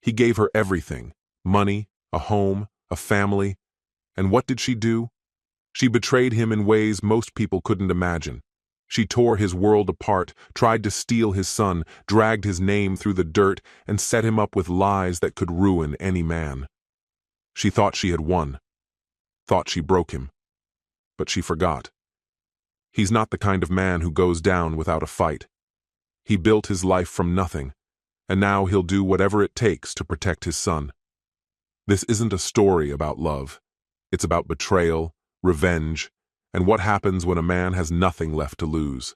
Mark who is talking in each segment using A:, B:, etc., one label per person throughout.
A: He gave her everything: money, a home, a family. And what did she do? She betrayed him in ways most people couldn't imagine. She tore his world apart, tried to steal his son, dragged his name through the dirt, and set him up with lies that could ruin any man. She thought she had won, thought she broke him. But she forgot. He's not the kind of man who goes down without a fight. He built his life from nothing, and now he'll do whatever it takes to protect his son. This isn't a story about love. It's about betrayal, revenge, and what happens when a man has nothing left to lose.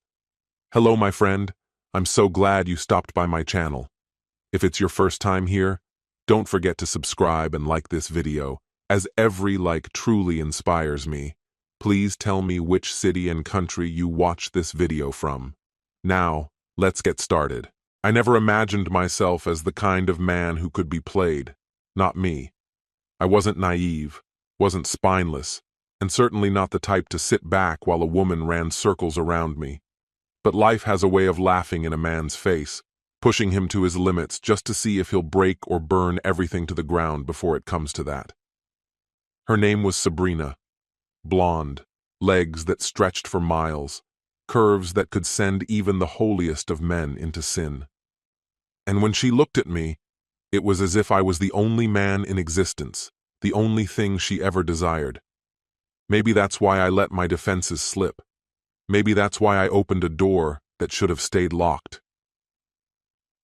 A: Hello, my friend. I'm so glad you stopped by my channel. If it's your first time here, don't forget to subscribe and like this video, as every like truly inspires me. Please tell me which city and country you watch this video from. Now, let's get started. I never imagined myself as the kind of man who could be played. Not me. I wasn't naive, wasn't spineless, and certainly not the type to sit back while a woman ran circles around me. But life has a way of laughing in a man's face, pushing him to his limits just to see if he'll break or burn everything to the ground before it comes to that. Her name was Sabrina. Blonde, legs that stretched for miles, curves that could send even the holiest of men into sin. And when she looked at me, it was as if I was the only man in existence, the only thing she ever desired. Maybe that's why I let my defenses slip. Maybe that's why I opened a door that should have stayed locked.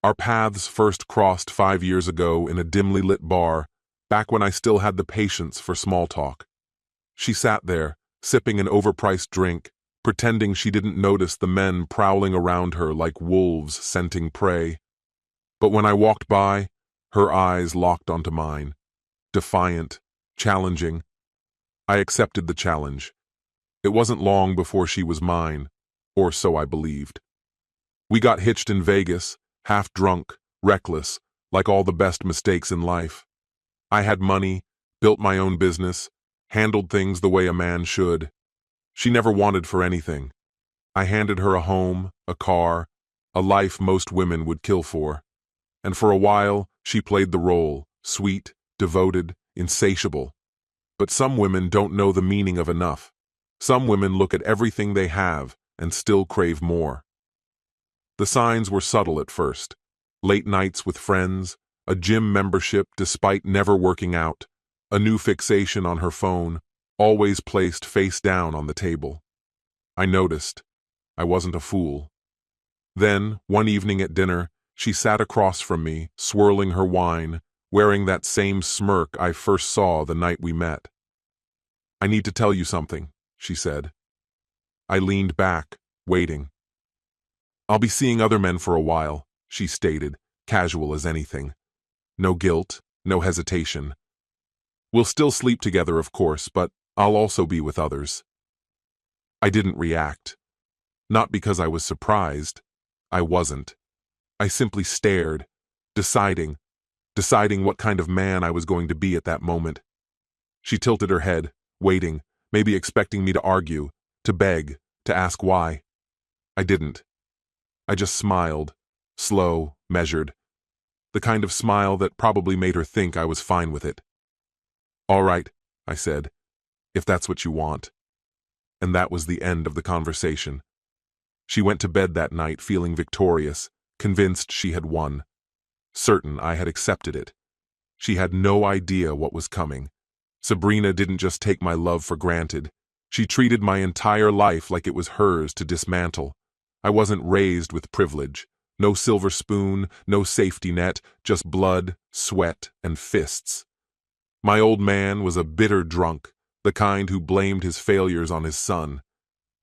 A: Our paths first crossed 5 years ago in a dimly lit bar, back when I still had the patience for small talk. She sat there, sipping an overpriced drink, pretending she didn't notice the men prowling around her like wolves scenting prey. But when I walked by, her eyes locked onto mine. Defiant, challenging. I accepted the challenge. It wasn't long before she was mine, or so I believed. We got hitched in Vegas, half drunk, reckless, like all the best mistakes in life. I had money, built my own business, handled things the way a man should. She never wanted for anything. I handed her a home, a car, a life most women would kill for. And for a while, she played the role, sweet, devoted, insatiable. But some women don't know the meaning of enough. Some women look at everything they have and still crave more. The signs were subtle at first. Late nights with friends, a gym membership despite never working out, a new fixation on her phone, always placed face down on the table. I noticed. I wasn't a fool. Then, one evening at dinner, she sat across from me, swirling her wine, wearing that same smirk I first saw the night we met. "I need to tell you something," she said. I leaned back, waiting. "I'll be seeing other men for a while," she stated, casual as anything. No guilt, no hesitation. "We'll still sleep together, of course, but I'll also be with others." I didn't react. Not because I was surprised. I wasn't. I simply stared, deciding what kind of man I was going to be at that moment. She tilted her head, waiting, maybe expecting me to argue, to beg, to ask why. I didn't. I just smiled, slow, measured, the kind of smile that probably made her think I was fine with it. "All right," I said, "if that's what you want." And that was the end of the conversation. She went to bed that night feeling victorious, convinced she had won, certain I had accepted it. She had no idea what was coming. Sabrina didn't just take my love for granted. She treated my entire life like it was hers to dismantle. I wasn't raised with privilege. No silver spoon, no safety net, just blood, sweat, and fists. My old man was a bitter drunk, the kind who blamed his failures on his son.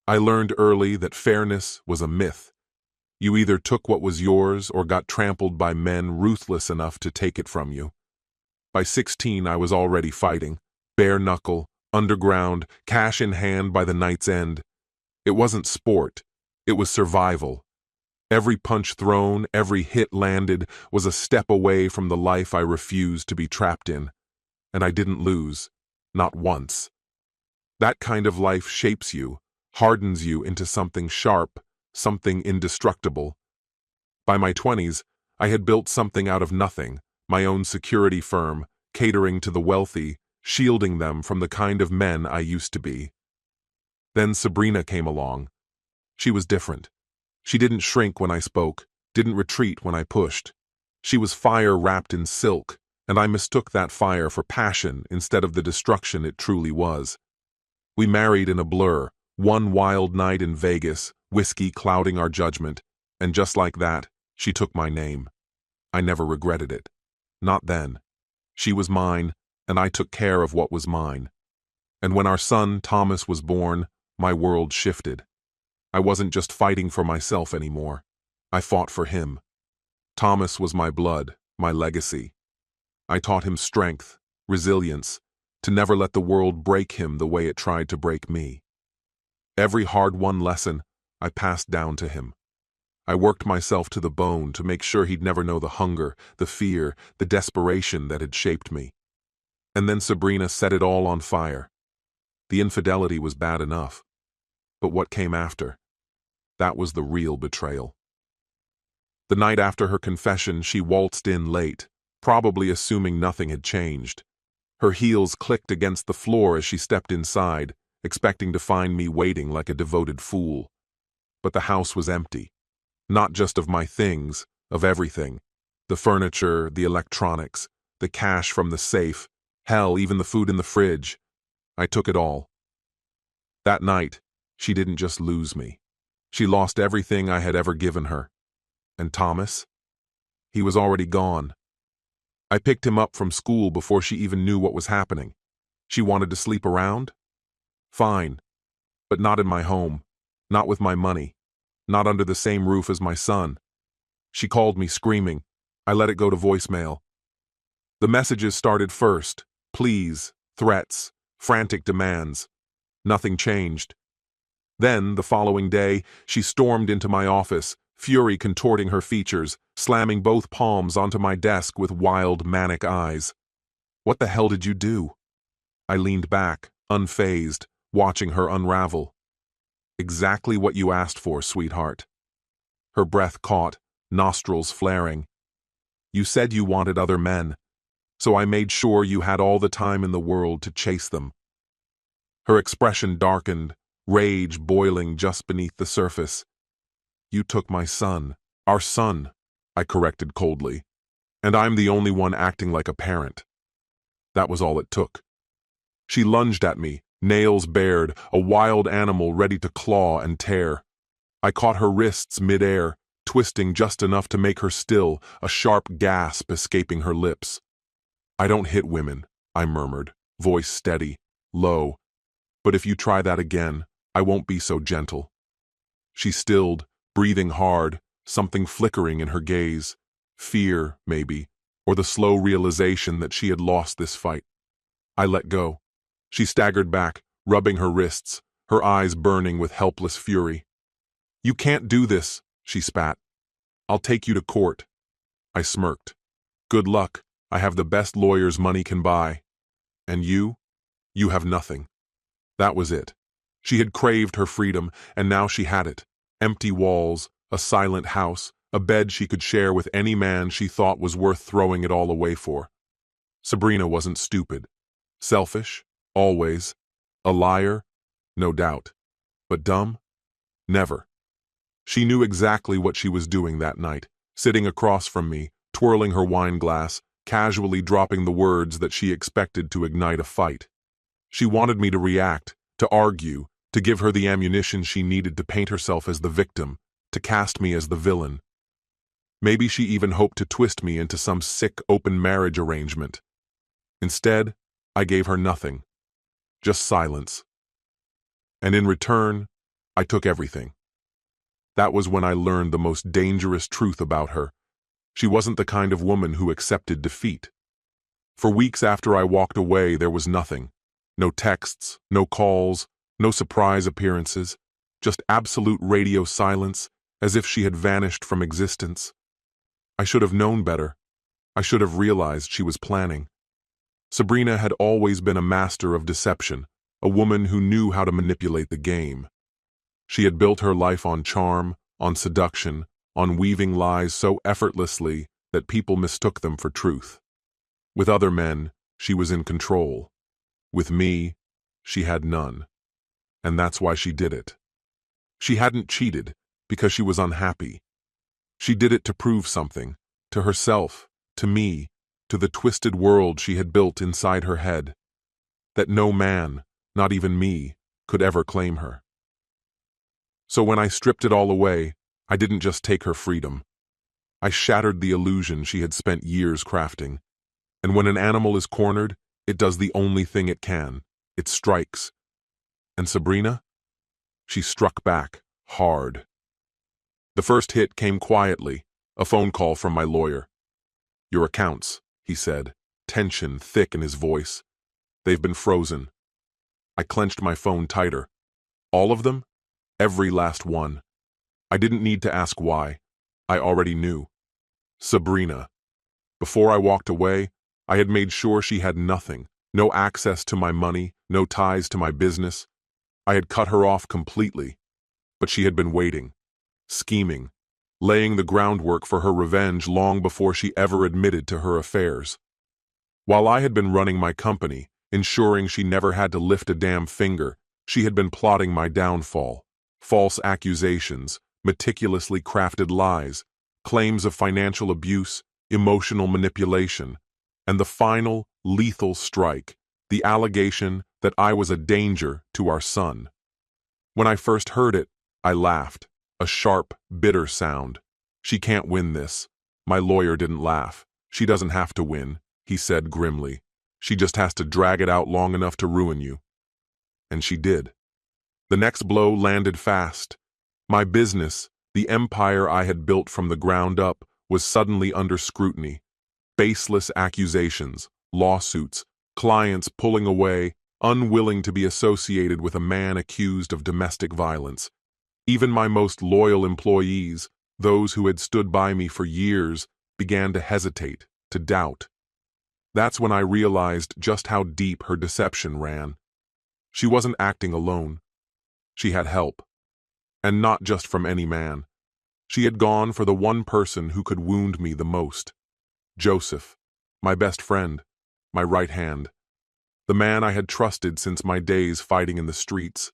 A: I learned early that fairness was a myth. You either took what was yours or got trampled by men ruthless enough to take it from you. By 16, I was already fighting, bare knuckle, underground, cash in hand by the night's end. It wasn't sport, it was survival. Every punch thrown, every hit landed was a step away from the life I refused to be trapped in. And I didn't lose, not once. That kind of life shapes you, hardens you into something sharp, something indestructible. By my 20s, I had built something out of nothing, my own security firm, catering to the wealthy, shielding them from the kind of men I used to be. Then Sabrina came along. She was different. She didn't shrink when I spoke, didn't retreat when I pushed. She was fire wrapped in silk, and I mistook that fire for passion instead of the destruction it truly was. We married in a blur, one wild night in Vegas, whiskey clouding our judgment, and just like that, she took my name. I never regretted it. Not then. She was mine, and I took care of what was mine. And when our son, Thomas, was born, my world shifted. I wasn't just fighting for myself anymore. I fought for him. Thomas was my blood, my legacy. I taught him strength, resilience, to never let the world break him the way it tried to break me. Every hard-won lesson I passed down to him. I worked myself to the bone to make sure he'd never know the hunger, the fear, the desperation that had shaped me. And then Sabrina set it all on fire. The infidelity was bad enough. But what came after? That was the real betrayal. The night after her confession, she waltzed in late, probably assuming nothing had changed. Her heels clicked against the floor as she stepped inside, expecting to find me waiting like a devoted fool. But the house was empty. Not just of my things, of everything. The furniture, the electronics, the cash from the safe, hell, even the food in the fridge. I took it all. That night, she didn't just lose me. She lost everything I had ever given her. And Thomas? He was already gone. I picked him up from school before she even knew what was happening. She wanted to sleep around? Fine. But not in my home. Not with my money. Not under the same roof as my son. She called me screaming. I let it go to voicemail. The messages started first. Pleas, threats, frantic demands. Nothing changed. Then, the following day, she stormed into my office, fury contorting her features, slamming both palms onto my desk with wild, manic eyes. What the hell did you do? I leaned back, unfazed, watching her unravel. Exactly what you asked for, sweetheart. Her breath caught, nostrils flaring. You said you wanted other men, so I made sure you had all the time in the world to chase them. Her expression darkened, rage boiling just beneath the surface. You took my son, our son, I corrected coldly, and I'm the only one acting like a parent. That was all it took. She lunged at me, nails bared, a wild animal ready to claw and tear. I caught her wrists mid-air, twisting just enough to make her still, a sharp gasp escaping her lips. I don't hit women, I murmured, voice steady, low. But if you try that again, I won't be so gentle. She stilled, breathing hard, something flickering in her gaze. Fear, maybe, or the slow realization that she had lost this fight. I let go. She staggered back, rubbing her wrists, her eyes burning with helpless fury. You can't do this, she spat. I'll take you to court. I smirked. Good luck, I have the best lawyers money can buy. And you? You have nothing. That was it. She had craved her freedom, and now she had it. Empty walls, a silent house, a bed she could share with any man she thought was worth throwing it all away for. Sabrina wasn't stupid. Selfish? Always. A liar? No doubt. But dumb? Never. She knew exactly what she was doing that night, sitting across from me, twirling her wine glass, casually dropping the words that she expected to ignite a fight. She wanted me to react, to argue, to give her the ammunition she needed to paint herself as the victim, to cast me as the villain. Maybe she even hoped to twist me into some sick open marriage arrangement. Instead, I gave her nothing. Just silence. And in return, I took everything. That was when I learned the most dangerous truth about her. She wasn't the kind of woman who accepted defeat. For weeks after I walked away, there was nothing. No texts, no calls, no surprise appearances, just absolute radio silence, as if she had vanished from existence. I should have known better. I should have realized she was planning. Sabrina had always been a master of deception, a woman who knew how to manipulate the game. She had built her life on charm, on seduction, on weaving lies so effortlessly that people mistook them for truth. With other men, she was in control. With me, she had none. And that's why she did it. She hadn't cheated because she was unhappy. She did it to prove something, to herself, to me, to the twisted world she had built inside her head, that no man, not even me, could ever claim her. So when I stripped it all away, I didn't just take her freedom. I shattered the illusion she had spent years crafting. And when an animal is cornered, it does the only thing it can. It strikes. And Sabrina? She struck back, hard. The first hit came quietly, a phone call from my lawyer. "Your accounts," he said, tension thick in his voice. "They've been frozen." I clenched my phone tighter. All of them? Every last one. I didn't need to ask why. I already knew. Sabrina. Before I walked away, I had made sure she had nothing, no access to my money, no ties to my business. I had cut her off completely. But she had been waiting, scheming, laying the groundwork for her revenge long before she ever admitted to her affairs. While I had been running my company, ensuring she never had to lift a damn finger, she had been plotting my downfall. False accusations, meticulously crafted lies, claims of financial abuse, emotional manipulation, and the final, lethal strike, the allegation that I was a danger to our son. When I first heard it, I laughed, a sharp, bitter sound. "She can't win this." My lawyer didn't laugh. "She doesn't have to win," he said grimly. "She just has to drag it out long enough to ruin you." And she did. The next blow landed fast. My business, the empire I had built from the ground up, was suddenly under scrutiny. Baseless accusations, lawsuits, clients pulling away, unwilling to be associated with a man accused of domestic violence. Even my most loyal employees, those who had stood by me for years, began to hesitate, to doubt. That's when I realized just how deep her deception ran. She wasn't acting alone. She had help. And not just from any man. She had gone for the one person who could wound me the most. Joseph, my best friend, my right hand. The man I had trusted since my days fighting in the streets.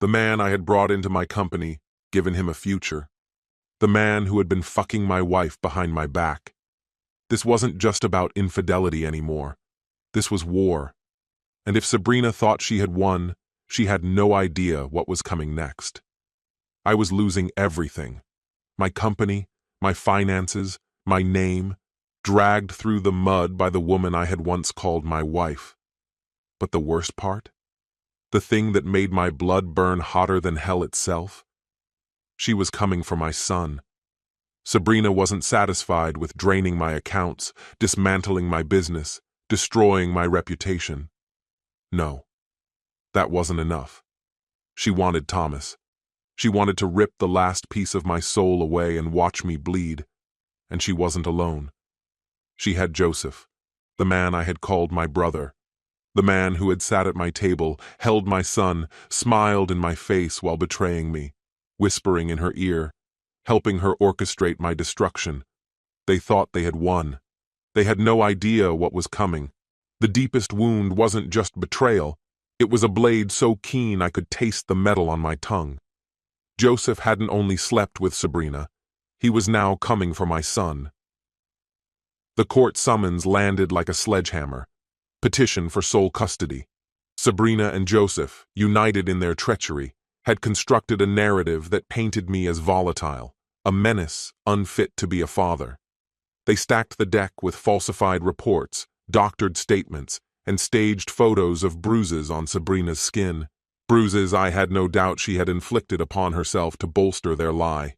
A: The man I had brought into my company, given him a future. The man who had been fucking my wife behind my back. This wasn't just about infidelity anymore. This was war. And if Sabrina thought she had won, she had no idea what was coming next. I was losing everything. My company, my finances, my name, dragged through the mud by the woman I had once called my wife. But the worst part? The thing that made my blood burn hotter than hell itself? She was coming for my son. Sabrina wasn't satisfied with draining my accounts, dismantling my business, destroying my reputation. No, that wasn't enough. She wanted Thomas. She wanted to rip the last piece of my soul away and watch me bleed. And she wasn't alone. She had Joseph, the man I had called my brother, the man who had sat at my table, held my son, smiled in my face while betraying me, whispering in her ear, helping her orchestrate my destruction. They thought they had won. They had no idea what was coming. The deepest wound wasn't just betrayal. It was a blade so keen I could taste the metal on my tongue. Joseph hadn't only slept with Sabrina. He was now coming for my son. The court summons landed like a sledgehammer. Petition for sole custody. Sabrina and Joseph, united in their treachery, had constructed a narrative that painted me as volatile, a menace unfit to be a father. They stacked the deck with falsified reports, doctored statements, and staged photos of bruises on Sabrina's skin, bruises I had no doubt she had inflicted upon herself to bolster their lie.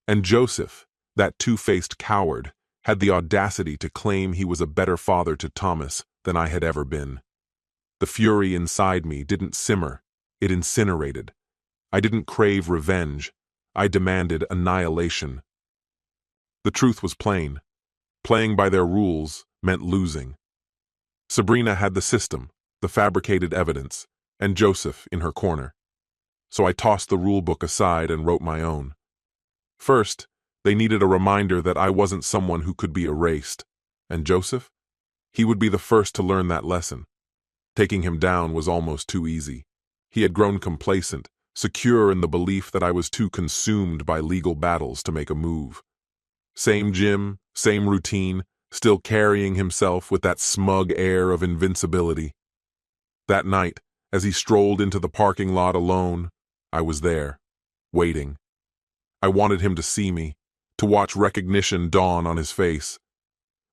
A: And Joseph, that two-faced coward, had the audacity to claim he was a better father to Thomas than I had ever been. The fury inside me didn't simmer, it incinerated. I didn't crave revenge, I demanded annihilation. The truth was plain. Playing by their rules meant losing. Sabrina had the system, the fabricated evidence, and Joseph in her corner. So I tossed the rulebook aside and wrote my own. First, they needed a reminder that I wasn't someone who could be erased. And Joseph? He would be the first to learn that lesson. Taking him down was almost too easy. He had grown complacent, secure in the belief that I was too consumed by legal battles to make a move. Same gym, same routine, still carrying himself with that smug air of invincibility. That night, as he strolled into the parking lot alone, I was there, waiting. I wanted him to see me, to watch recognition dawn on his face.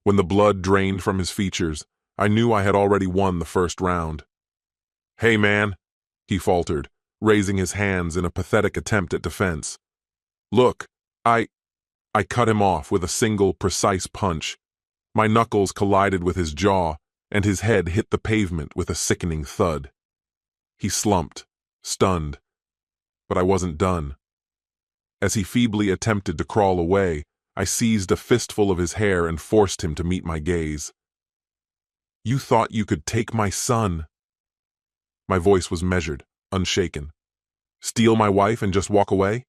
A: When the blood drained from his features, I knew I had already won the first round. "Hey, man," he faltered, raising his hands in a pathetic attempt at defense. "Look, I cut him off with a single, precise punch. My knuckles collided with his jaw, and his head hit the pavement with a sickening thud. He slumped, stunned, but I wasn't done. As he feebly attempted to crawl away, I seized a fistful of his hair and forced him to meet my gaze. "You thought you could take my son." My voice was measured, unshaken. "Steal my wife and just walk away?"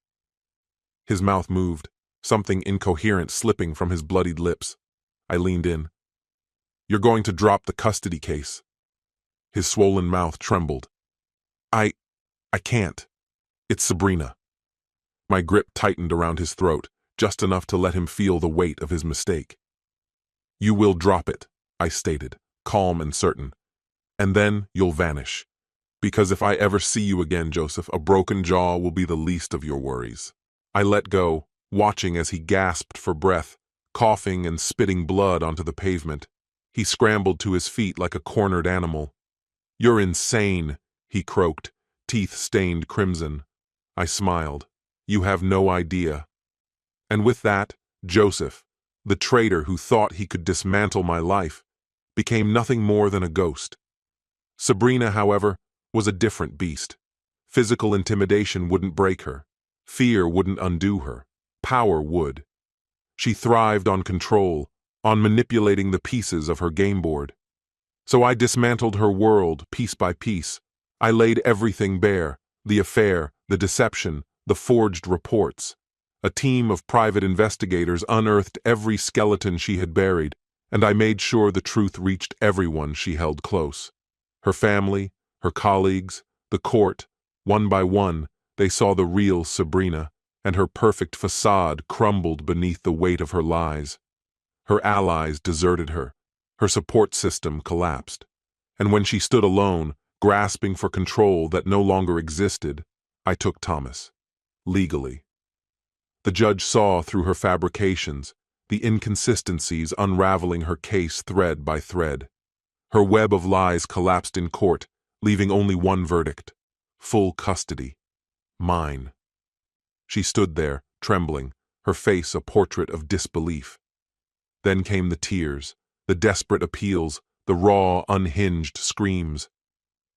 A: His mouth moved, something incoherent slipping from his bloodied lips. I leaned in. "You're going to drop the custody case." His swollen mouth trembled. I can't. It's Sabrina." My grip tightened around his throat, just enough to let him feel the weight of his mistake. "You will drop it," I stated, calm and certain. "And then you'll vanish. Because if I ever see you again, Joseph, a broken jaw will be the least of your worries." I let go, watching as he gasped for breath, coughing and spitting blood onto the pavement. He scrambled to his feet like a cornered animal. "You're insane," he croaked, teeth stained crimson. I smiled. "You have no idea." And with that, Joseph, the traitor who thought he could dismantle my life, became nothing more than a ghost. Sabrina, however, was a different beast. Physical intimidation wouldn't break her. Fear wouldn't undo her. Power would. She thrived on control, on manipulating the pieces of her game board. So I dismantled her world piece by piece. I laid everything bare: the affair, the deception, the forged reports. A team of private investigators unearthed every skeleton she had buried, and I made sure the truth reached everyone she held close. Her family, her colleagues, the court. One by one, they saw the real Sabrina, and her perfect facade crumbled beneath the weight of her lies. Her allies deserted her. Her support system collapsed. And when she stood alone, grasping for control that no longer existed, I took Thomas. Legally. The judge saw through her fabrications, the inconsistencies unraveling her case thread by thread. Her web of lies collapsed in court, leaving only one verdict: full custody. Mine. She stood there, trembling, her face a portrait of disbelief. Then came the tears, the desperate appeals, the raw, unhinged screams.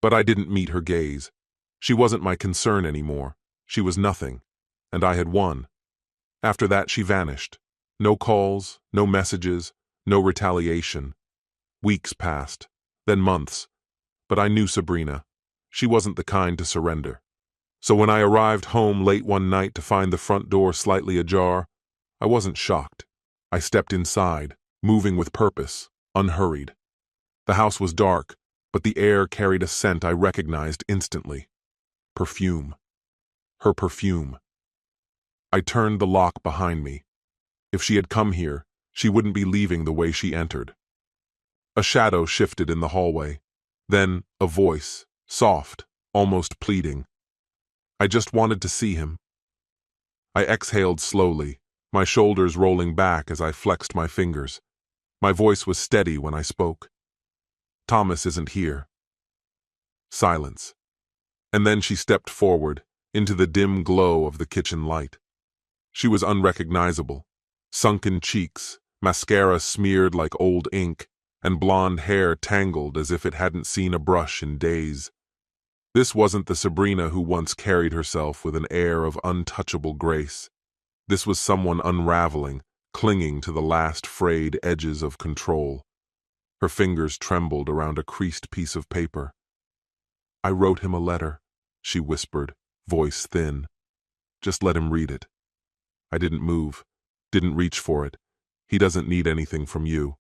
A: But I didn't meet her gaze. She wasn't my concern anymore. She was nothing, and I had won. After that, she vanished. No calls, no messages, no retaliation. Weeks passed, then months. But I knew Sabrina. She wasn't the kind to surrender. So when I arrived home late one night to find the front door slightly ajar, I wasn't shocked. I stepped inside, moving with purpose, unhurried. The house was dark, but the air carried a scent I recognized instantly. Perfume. Her perfume. I turned the lock behind me. If she had come here, she wouldn't be leaving the way she entered. A shadow shifted in the hallway. Then a voice, soft, almost pleading. I just wanted to see him. I exhaled slowly, my shoulders rolling back as I flexed my fingers. My voice was steady when I spoke. Thomas isn't here. Silence. And then she stepped forward, into the dim glow of the kitchen light. She was unrecognizable. Sunken cheeks, mascara smeared like old ink, and blonde hair tangled as if it hadn't seen a brush in days. This wasn't the Sabrina who once carried herself with an air of untouchable grace. This was someone unraveling, clinging to the last frayed edges of control. Her fingers trembled around a creased piece of paper. "I wrote him a letter," she whispered, voice thin. "Just let him read it." I didn't move, didn't reach for it. "He doesn't need anything from you."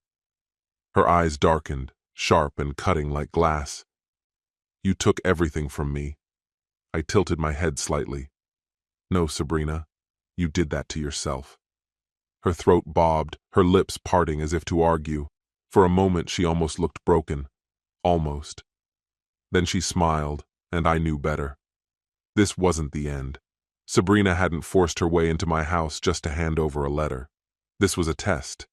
A: Her eyes darkened, sharp and cutting like glass. "You took everything from me." I tilted my head slightly. "No, Sabrina, you did that to yourself." Her throat bobbed, her lips parting as if to argue. For a moment she almost looked broken. Almost. Then she smiled, and I knew better. This wasn't the end. Sabrina hadn't forced her way into my house just to hand over a letter. This was a test.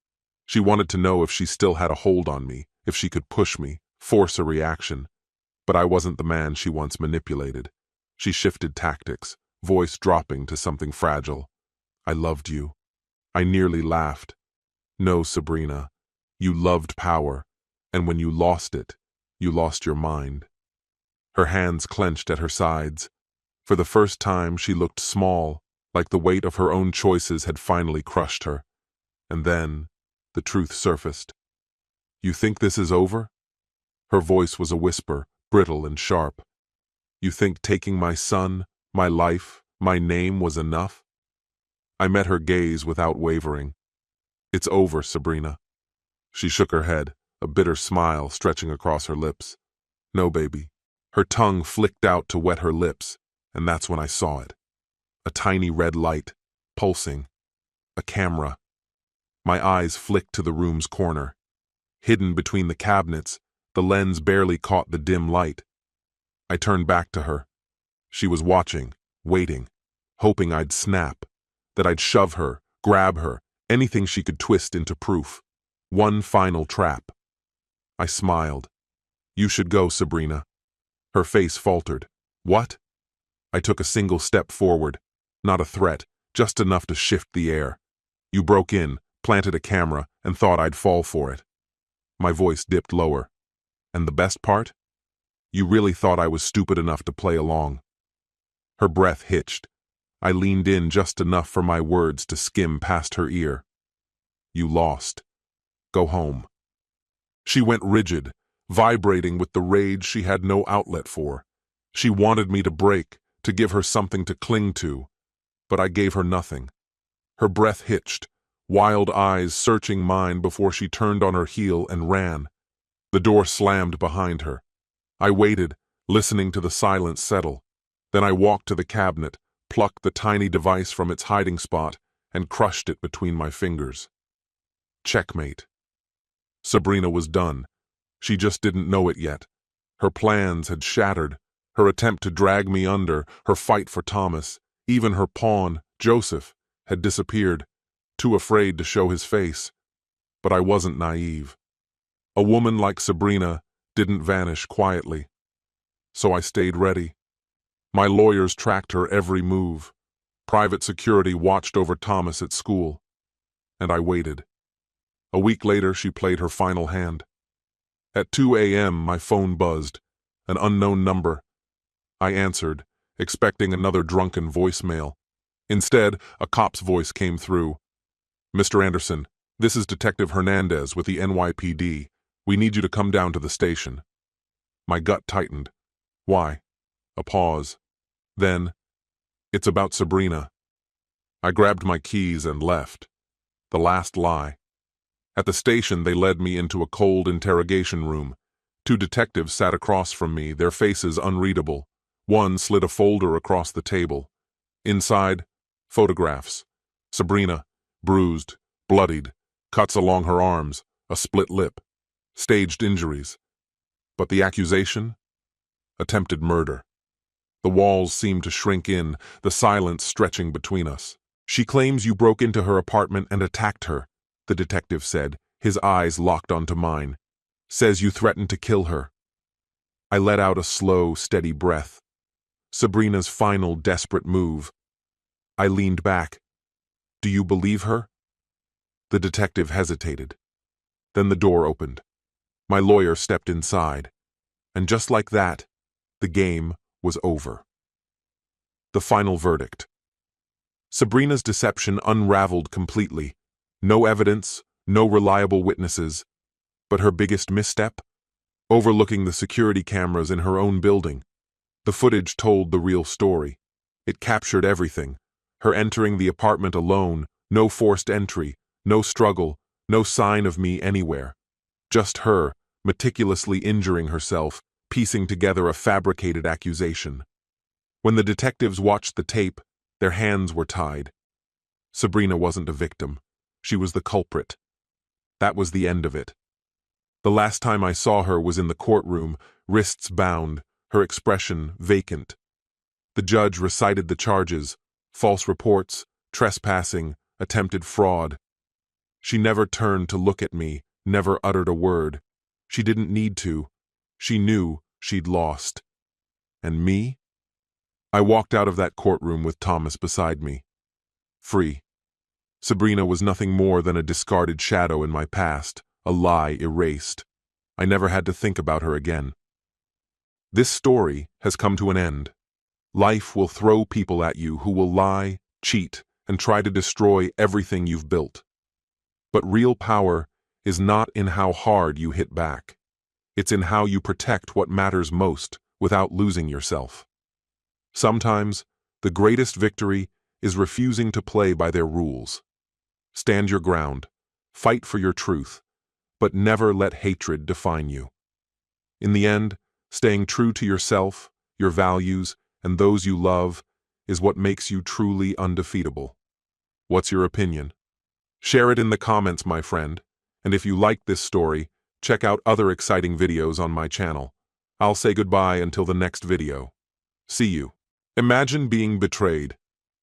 A: She wanted to know if she still had a hold on me, if she could push me, force a reaction. But I wasn't the man she once manipulated. She shifted tactics, voice dropping to something fragile. "I loved you." I nearly laughed. "No, Sabrina. You loved power, and when you lost it, you lost your mind." Her hands clenched at her sides. For the first time, she looked small, like the weight of her own choices had finally crushed her. And then, the truth surfaced. "You think this is over?" Her voice was a whisper, brittle and sharp. "You think taking my son, my life, my name was enough?" I met her gaze without wavering. "It's over, Sabrina." She shook her head, a bitter smile stretching across her lips. "No, baby." Her tongue flicked out to wet her lips, and that's when I saw it. A tiny red light, pulsing. A camera. My eyes flicked to the room's corner. Hidden between the cabinets, the lens barely caught the dim light. I turned back to her. She was watching, waiting, hoping I'd snap, that I'd shove her, grab her, anything she could twist into proof. One final trap. I smiled. "You should go, Sabrina." Her face faltered. "What?" I took a single step forward. Not a threat, just enough to shift the air. "You broke in, planted a camera, and thought I'd fall for it." My voice dipped lower. "And the best part? You really thought I was stupid enough to play along." Her breath hitched. I leaned in just enough for my words to skim past her ear. "You lost. Go home." She went rigid, vibrating with the rage she had no outlet for. She wanted me to break, to give her something to cling to. But I gave her nothing. Her breath hitched, wild eyes searching mine before she turned on her heel and ran. The door slammed behind her. I waited, listening to the silence settle. Then I walked to the cabinet, plucked the tiny device from its hiding spot, and crushed it between my fingers. Checkmate. Sabrina was done. She just didn't know it yet. Her plans had shattered. Her attempt to drag me under, her fight for Thomas, even her pawn, Joseph, had disappeared, too afraid to show his face. But I wasn't naive. A woman like Sabrina didn't vanish quietly. So I stayed ready. My lawyers tracked her every move. Private security watched over Thomas at school. And I waited. A week later, she played her final hand. At 2 a.m., my phone buzzed. An unknown number. I answered, expecting another drunken voicemail. Instead, a cop's voice came through. "Mr. Anderson, this is Detective Hernandez with the NYPD. We need you to come down to the station." My gut tightened. "Why?" A pause. Then, "It's about Sabrina." I grabbed my keys and left. The last lie. At the station, they led me into a cold interrogation room. Two detectives sat across from me, their faces unreadable. One slid a folder across the table. Inside, photographs. Sabrina, bruised, bloodied, cuts along her arms, a split lip, staged injuries. But the accusation? Attempted murder. The walls seemed to shrink in, the silence stretching between us. "She claims you broke into her apartment and attacked her," the detective said, his eyes locked onto mine. "Says you threatened to kill her." I let out a slow, steady breath. Sabrina's final desperate move. I leaned back. "Do you believe her?" The detective hesitated. Then the door opened. My lawyer stepped inside. And just like that, the game was over. The final verdict. Sabrina's deception unraveled completely. No evidence, no reliable witnesses. But her biggest misstep? Overlooking the security cameras in her own building. The footage told the real story. It captured everything. Her entering the apartment alone, no forced entry, no struggle, no sign of me anywhere. Just her, meticulously injuring herself, piecing together a fabricated accusation. When the detectives watched the tape, their hands were tied. Sabrina wasn't a victim. She was the culprit. That was the end of it. The last time I saw her was in the courtroom, wrists bound, her expression vacant. The judge recited the charges: false reports, trespassing, attempted fraud. She never turned to look at me, never uttered a word. She didn't need to. She knew she'd lost. And me? I walked out of that courtroom with Thomas beside me. Free. Sabrina was nothing more than a discarded shadow in my past, a lie erased. I never had to think about her again. This story has come to an end. Life will throw people at you who will lie, cheat, and try to destroy everything you've built. But real power is not in how hard you hit back. It's in how you protect what matters most without losing yourself. Sometimes, the greatest victory is refusing to play by their rules. Stand your ground, fight for your truth, but never let hatred define you. In the end, staying true to yourself, your values, and those you love is what makes you truly undefeatable. What's your opinion? Share it in the comments, my friend, and if you liked this story, check out other exciting videos on my channel. I'll say goodbye until the next video. See you. Imagine being betrayed,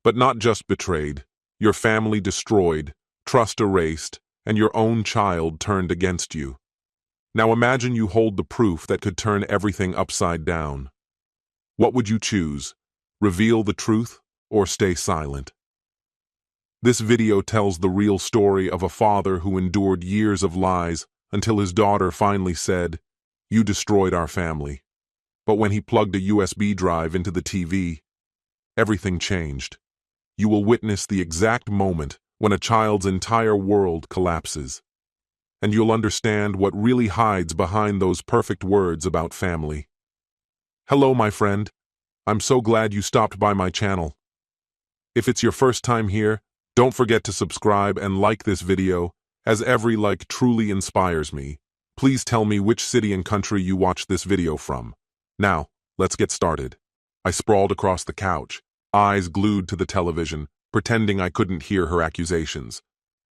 A: but not just betrayed, your family destroyed, trust erased, and your own child turned against you. Now imagine you hold the proof that could turn everything upside down. What would you choose? Reveal the truth or stay silent? This video tells the real story of a father who endured years of lies until his daughter finally said, "You destroyed our family." But when he plugged a USB drive into the TV, everything changed. You will witness the exact moment when a child's entire world collapses. And you'll understand what really hides behind those perfect words about family. Hello, my friend. I'm so glad you stopped by my channel. If it's your first time here, don't forget to subscribe and like this video, as every like truly inspires me. Please tell me which city and country you watched this video from. Now, let's get started. I sprawled across the couch, eyes glued to the television, pretending I couldn't hear her accusations.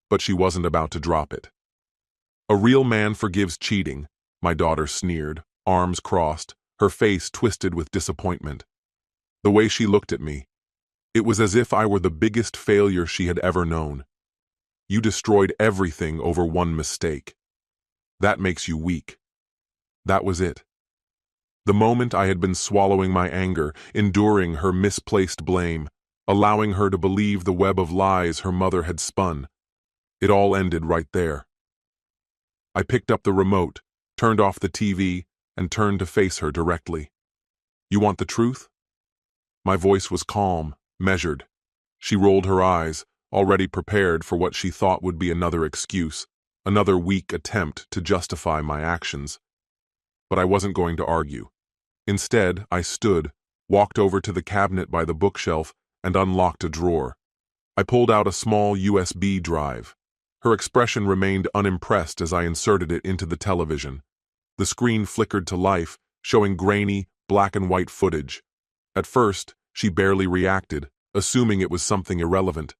A: But she wasn't about to drop it. "A real man forgives cheating," my daughter sneered, arms crossed, her face twisted with disappointment. The way she looked at me, it was as if I were the biggest failure she had ever known. "You destroyed everything over one mistake. That makes you weak." That was it. The moment I had been swallowing my anger, enduring her misplaced blame, allowing her to believe the web of lies her mother had spun, it all ended right there. I picked up the remote, turned off the TV, and turned to face her directly. "You want the truth?" My voice was calm, measured. She rolled her eyes, already prepared for what she thought would be another excuse, another weak attempt to justify my actions. But I wasn't going to argue. Instead, I stood, walked over to the cabinet by the bookshelf, and unlocked a drawer. I pulled out a small USB drive. Her expression remained unimpressed as I inserted it into the television. The screen flickered to life, showing grainy, black and white footage. At first, she barely reacted, assuming it was something irrelevant.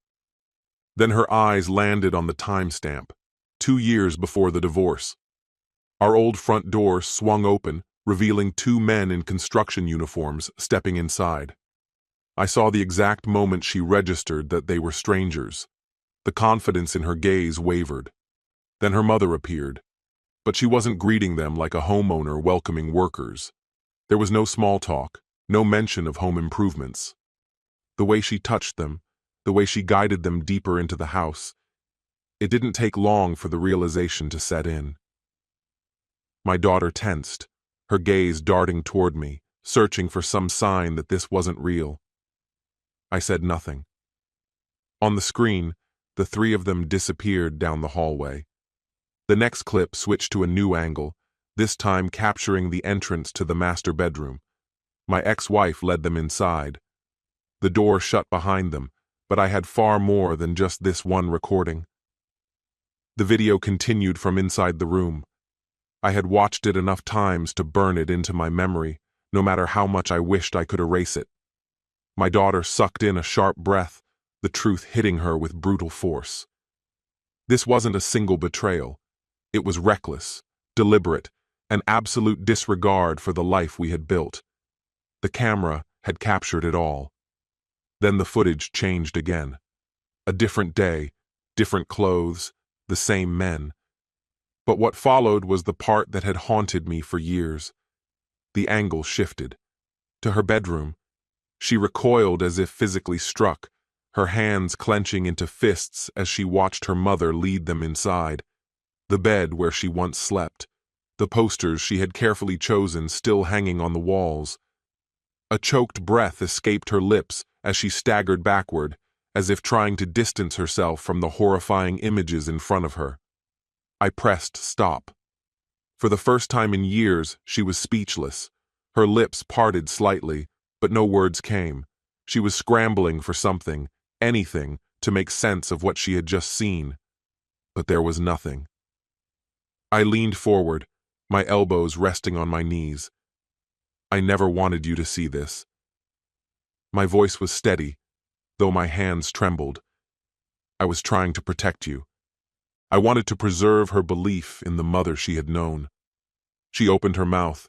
A: Then her eyes landed on the timestamp, 2 years before the divorce. Our old front door swung open, revealing 2 men in construction uniforms stepping inside. I saw the exact moment she registered that they were strangers. The confidence in her gaze wavered. Then her mother appeared, but she wasn't greeting them like a homeowner welcoming workers. There was no small talk, no mention of home improvements. The way she touched them, the way she guided them deeper into the house, it didn't take long for the realization to set in. My daughter tensed, her gaze darting toward me, searching for some sign that this wasn't real. I said nothing. On the screen, the 3 of them disappeared down the hallway. The next clip switched to a new angle, this time capturing the entrance to the master bedroom. My ex-wife led them inside. The door shut behind them, but I had far more than just this one recording. The video continued from inside the room. I had watched it enough times to burn it into my memory, no matter how much I wished I could erase it. My daughter sucked in a sharp breath, the truth hitting her with brutal force. This wasn't a single betrayal. It was reckless, deliberate, an absolute disregard for the life we had built. The camera had captured it all. Then the footage changed again. A different day, different clothes, the same men. But what followed was the part that had haunted me for years. The angle shifted. To her bedroom. She recoiled as if physically struck, her hands clenching into fists as she watched her mother lead them inside. The bed where she once slept. The posters she had carefully chosen still hanging on the walls. A choked breath escaped her lips as she staggered backward, as if trying to distance herself from the horrifying images in front of her. I pressed stop. For the first time in years, she was speechless. Her lips parted slightly, but no words came. She was scrambling for something, anything, to make sense of what she had just seen. But there was nothing. I leaned forward, my elbows resting on my knees. I never wanted you to see this. My voice was steady, though my hands trembled. I was trying to protect you. I wanted to preserve her belief in the mother she had known. She opened her mouth,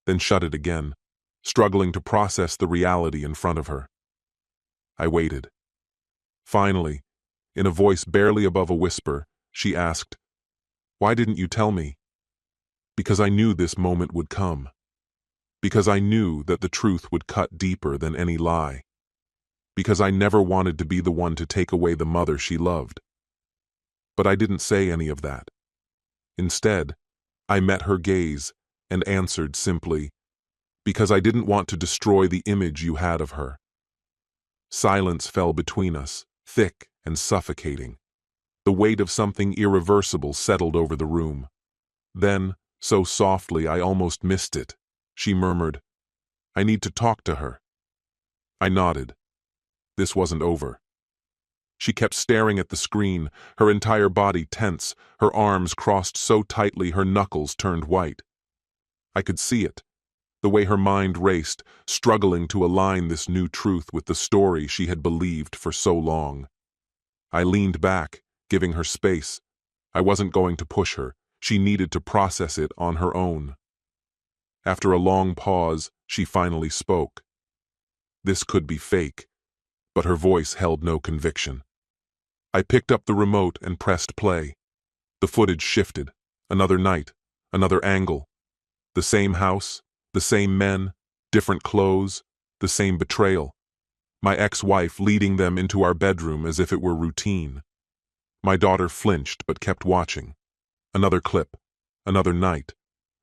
A: then shut it again, struggling to process the reality in front of her. I waited. Finally, in a voice barely above a whisper, she asked, "Why didn't you tell me?" Because I knew this moment would come. Because I knew that the truth would cut deeper than any lie. Because I never wanted to be the one to take away the mother she loved. But I didn't say any of that. Instead, I met her gaze and answered simply, because I didn't want to destroy the image you had of her. Silence fell between us, thick and suffocating. The weight of something irreversible settled over the room. Then, so softly I almost missed it, she murmured, "I need to talk to her." I nodded. This wasn't over. She kept staring at the screen, her entire body tense, her arms crossed so tightly her knuckles turned white. I could see it, the way her mind raced, struggling to align this new truth with the story she had believed for so long. I leaned back, giving her space. I wasn't going to push her. She needed to process it on her own. After a long pause, she finally spoke. This could be fake, but her voice held no conviction. I picked up the remote and pressed play. The footage shifted. Another night, another angle. The same house, the same men, different clothes, the same betrayal. My ex-wife leading them into our bedroom as if it were routine. My daughter flinched but kept watching. Another clip, another night,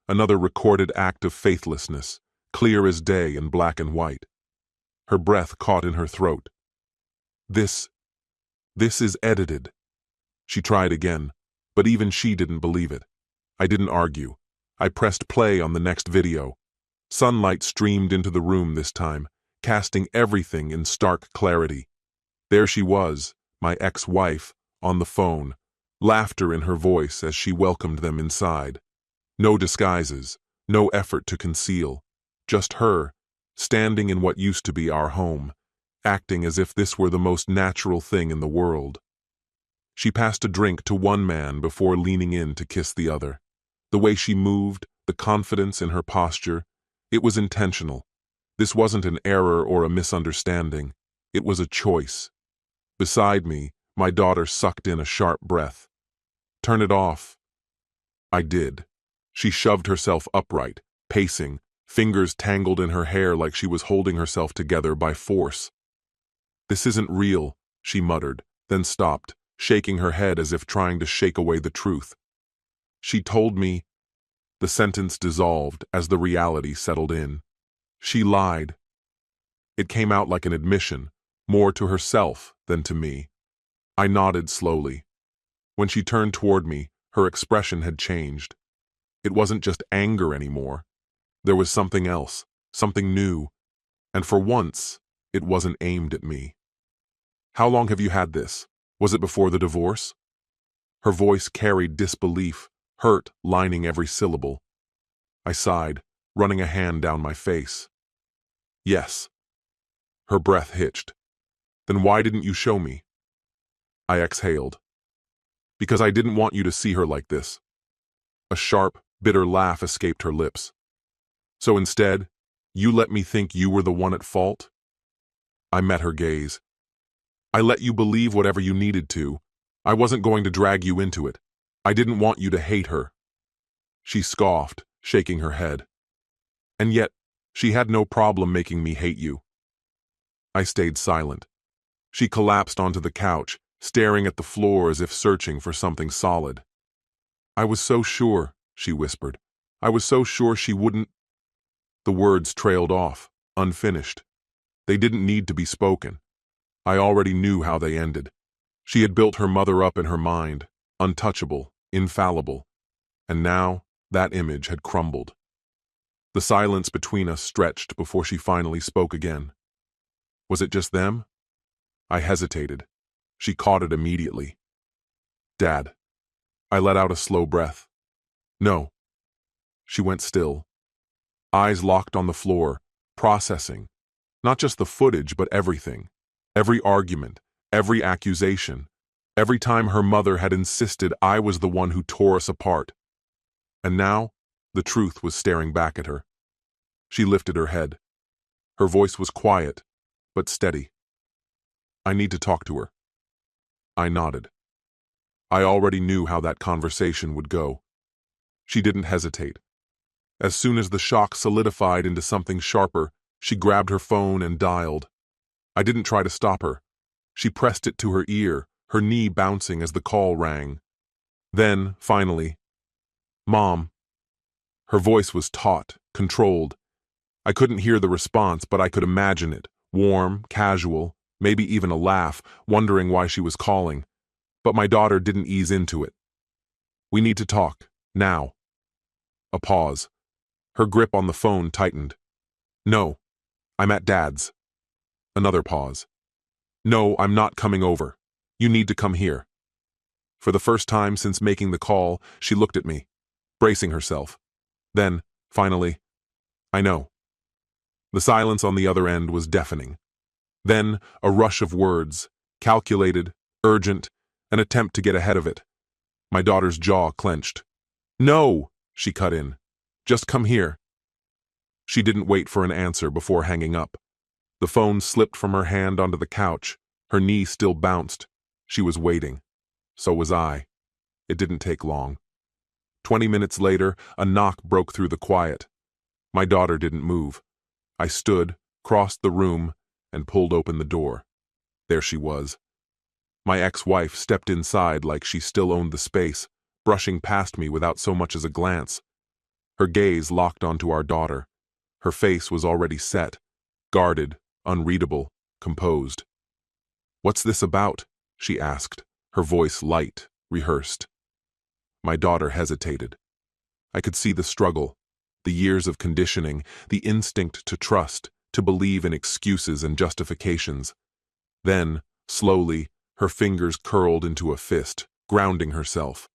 A: another recorded act of faithlessness, clear as day in black and white. Her breath caught in her throat. This is edited." She tried again, but even she didn't believe it. I didn't argue. I pressed play on the next video. Sunlight streamed into the room this time, casting everything in stark clarity. There she was, my ex-wife, on the phone, laughter in her voice as she welcomed them inside. No disguises, no effort to conceal. Just her, standing in what used to be our home, acting as if this were the most natural thing in the world. She passed a drink to one man before leaning in to kiss the other. The way she moved, the confidence in her posture, it was intentional. This wasn't an error or a misunderstanding. It was a choice. Beside me, my daughter sucked in a sharp breath. "Turn it off." I did. She shoved herself upright, pacing, fingers tangled in her hair like she was holding herself together by force. "This isn't real," she muttered, then stopped, shaking her head as if trying to shake away the truth. "She told me—" The sentence dissolved as the reality settled in. She lied. It came out like an admission, more to herself than to me. I nodded slowly. When she turned toward me, her expression had changed. It wasn't just anger anymore. There was something else, something new, and for once, it wasn't aimed at me. "How long have you had this? Was it before the divorce?" Her voice carried disbelief, hurt lining every syllable. I sighed, running a hand down my face. Yes. Her breath hitched. Then why didn't you show me? I exhaled. Because I didn't want you to see her like this. A sharp, bitter laugh escaped her lips. So instead, you let me think you were the one at fault? I met her gaze. I let you believe whatever you needed to. I wasn't going to drag you into it. I didn't want you to hate her. She scoffed, shaking her head. And yet, she had no problem making me hate you. I stayed silent. She collapsed onto the couch, staring at the floor as if searching for something solid. I was so sure, she whispered. I was so sure she wouldn't. The words trailed off, unfinished. They didn't need to be spoken. I already knew how they ended. She had built her mother up in her mind, untouchable, infallible. And now, that image had crumbled. The silence between us stretched before she finally spoke again. Was it just them? I hesitated. She caught it immediately. Dad. I let out a slow breath. No. She went still. Eyes locked on the floor, processing. Not just the footage, but everything. Every argument, every accusation. Every time her mother had insisted I was the one who tore us apart. And now, the truth was staring back at her. She lifted her head. Her voice was quiet, but steady. I need to talk to her. I nodded. I already knew how that conversation would go. She didn't hesitate. As soon as the shock solidified into something sharper, she grabbed her phone and dialed. I didn't try to stop her. She pressed it to her ear, her knee bouncing as the call rang. Then, finally, Mom. Her voice was taut, controlled. I couldn't hear the response, but I could imagine it, warm, casual, maybe even a laugh, wondering why she was calling. But my daughter didn't ease into it. We need to talk, now. A pause. Her grip on the phone tightened. No, I'm at Dad's. Another pause. No, I'm not coming over. You need to come here. For the first time since making the call, she looked at me, bracing herself. Then, finally, I know. The silence on the other end was deafening. Then, a rush of words, calculated, urgent, an attempt to get ahead of it. My daughter's jaw clenched. No, she cut in. Just come here. She didn't wait for an answer before hanging up. The phone slipped from her hand onto the couch. Her knee still bounced. She was waiting. So was I. It didn't take long. 20 minutes later, a knock broke through the quiet. My daughter didn't move. I stood, crossed the room, and pulled open the door. There she was. My ex-wife stepped inside like she still owned the space, brushing past me without so much as a glance. Her gaze locked onto our daughter. Her face was already set, guarded, unreadable, composed. What's this about? She asked, her voice light, rehearsed. My daughter hesitated. I could see the struggle, the years of conditioning, the instinct to trust, to believe in excuses and justifications. Then, slowly, her fingers curled into a fist, grounding herself.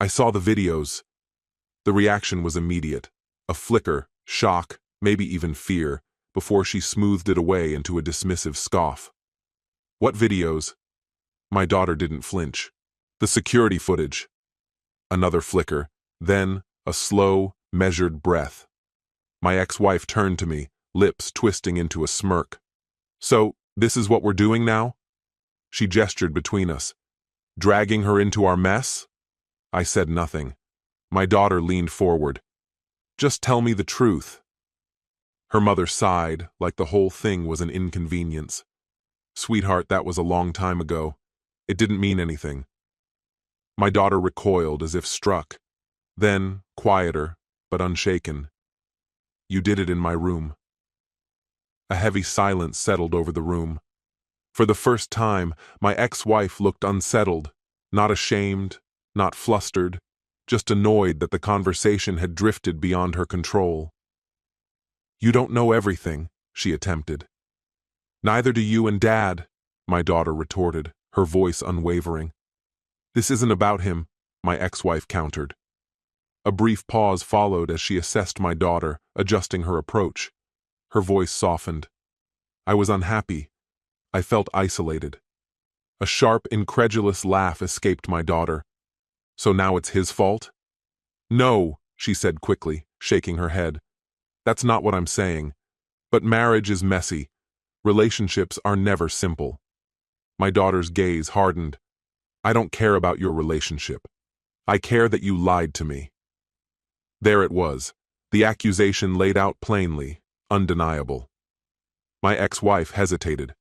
A: I saw the videos. The reaction was immediate, a flicker, shock, maybe even fear, before she smoothed it away into a dismissive scoff. What videos? My daughter didn't flinch. The security footage. Another flicker, then a slow, measured breath. My ex-wife turned to me, lips twisting into a smirk. So, this is what we're doing now? She gestured between us. Dragging her into our mess? I said nothing. My daughter leaned forward. Just tell me the truth. Her mother sighed, like the whole thing was an inconvenience. Sweetheart, that was a long time ago. It didn't mean anything. My daughter recoiled as if struck. Then, quieter, but unshaken. You did it in my room. A heavy silence settled over the room. For the first time, my ex-wife looked unsettled, not ashamed, not flustered, just annoyed that the conversation had drifted beyond her control. You don't know everything, she attempted. Neither do you and Dad, my daughter retorted, her voice unwavering. This isn't about him, my ex-wife countered. A brief pause followed as she assessed my daughter, adjusting her approach. Her voice softened. I was unhappy. I felt isolated. A sharp, incredulous laugh escaped my daughter. So now it's his fault? No, she said quickly, shaking her head. That's not what I'm saying. But marriage is messy. Relationships are never simple. My daughter's gaze hardened. I don't care about your relationship. I care that you lied to me. There it was, the accusation laid out plainly, undeniable. My ex-wife hesitated.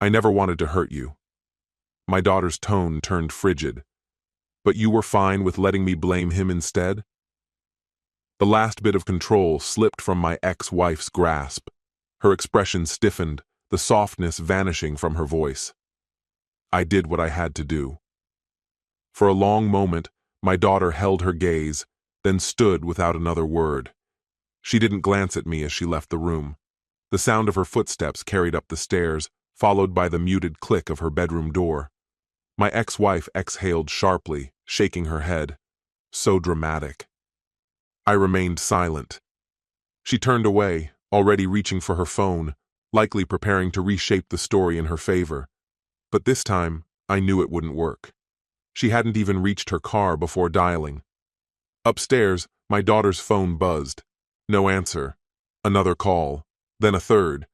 A: I never wanted to hurt you. My daughter's tone turned frigid. But you were fine with letting me blame him instead? The last bit of control slipped from my ex-wife's grasp. Her expression stiffened, the softness vanishing from her voice. I did what I had to do. For a long moment, my daughter held her gaze, then stood without another word. She didn't glance at me as she left the room. The sound of her footsteps carried up the stairs, followed by the muted click of her bedroom door. My ex-wife exhaled sharply, shaking her head. So dramatic. I remained silent. She turned away, already reaching for her phone, likely preparing to reshape the story in her favor. But this time, I knew it wouldn't work. She hadn't even reached her car before dialing. Upstairs, my daughter's phone buzzed. No answer. Another call. Then a third.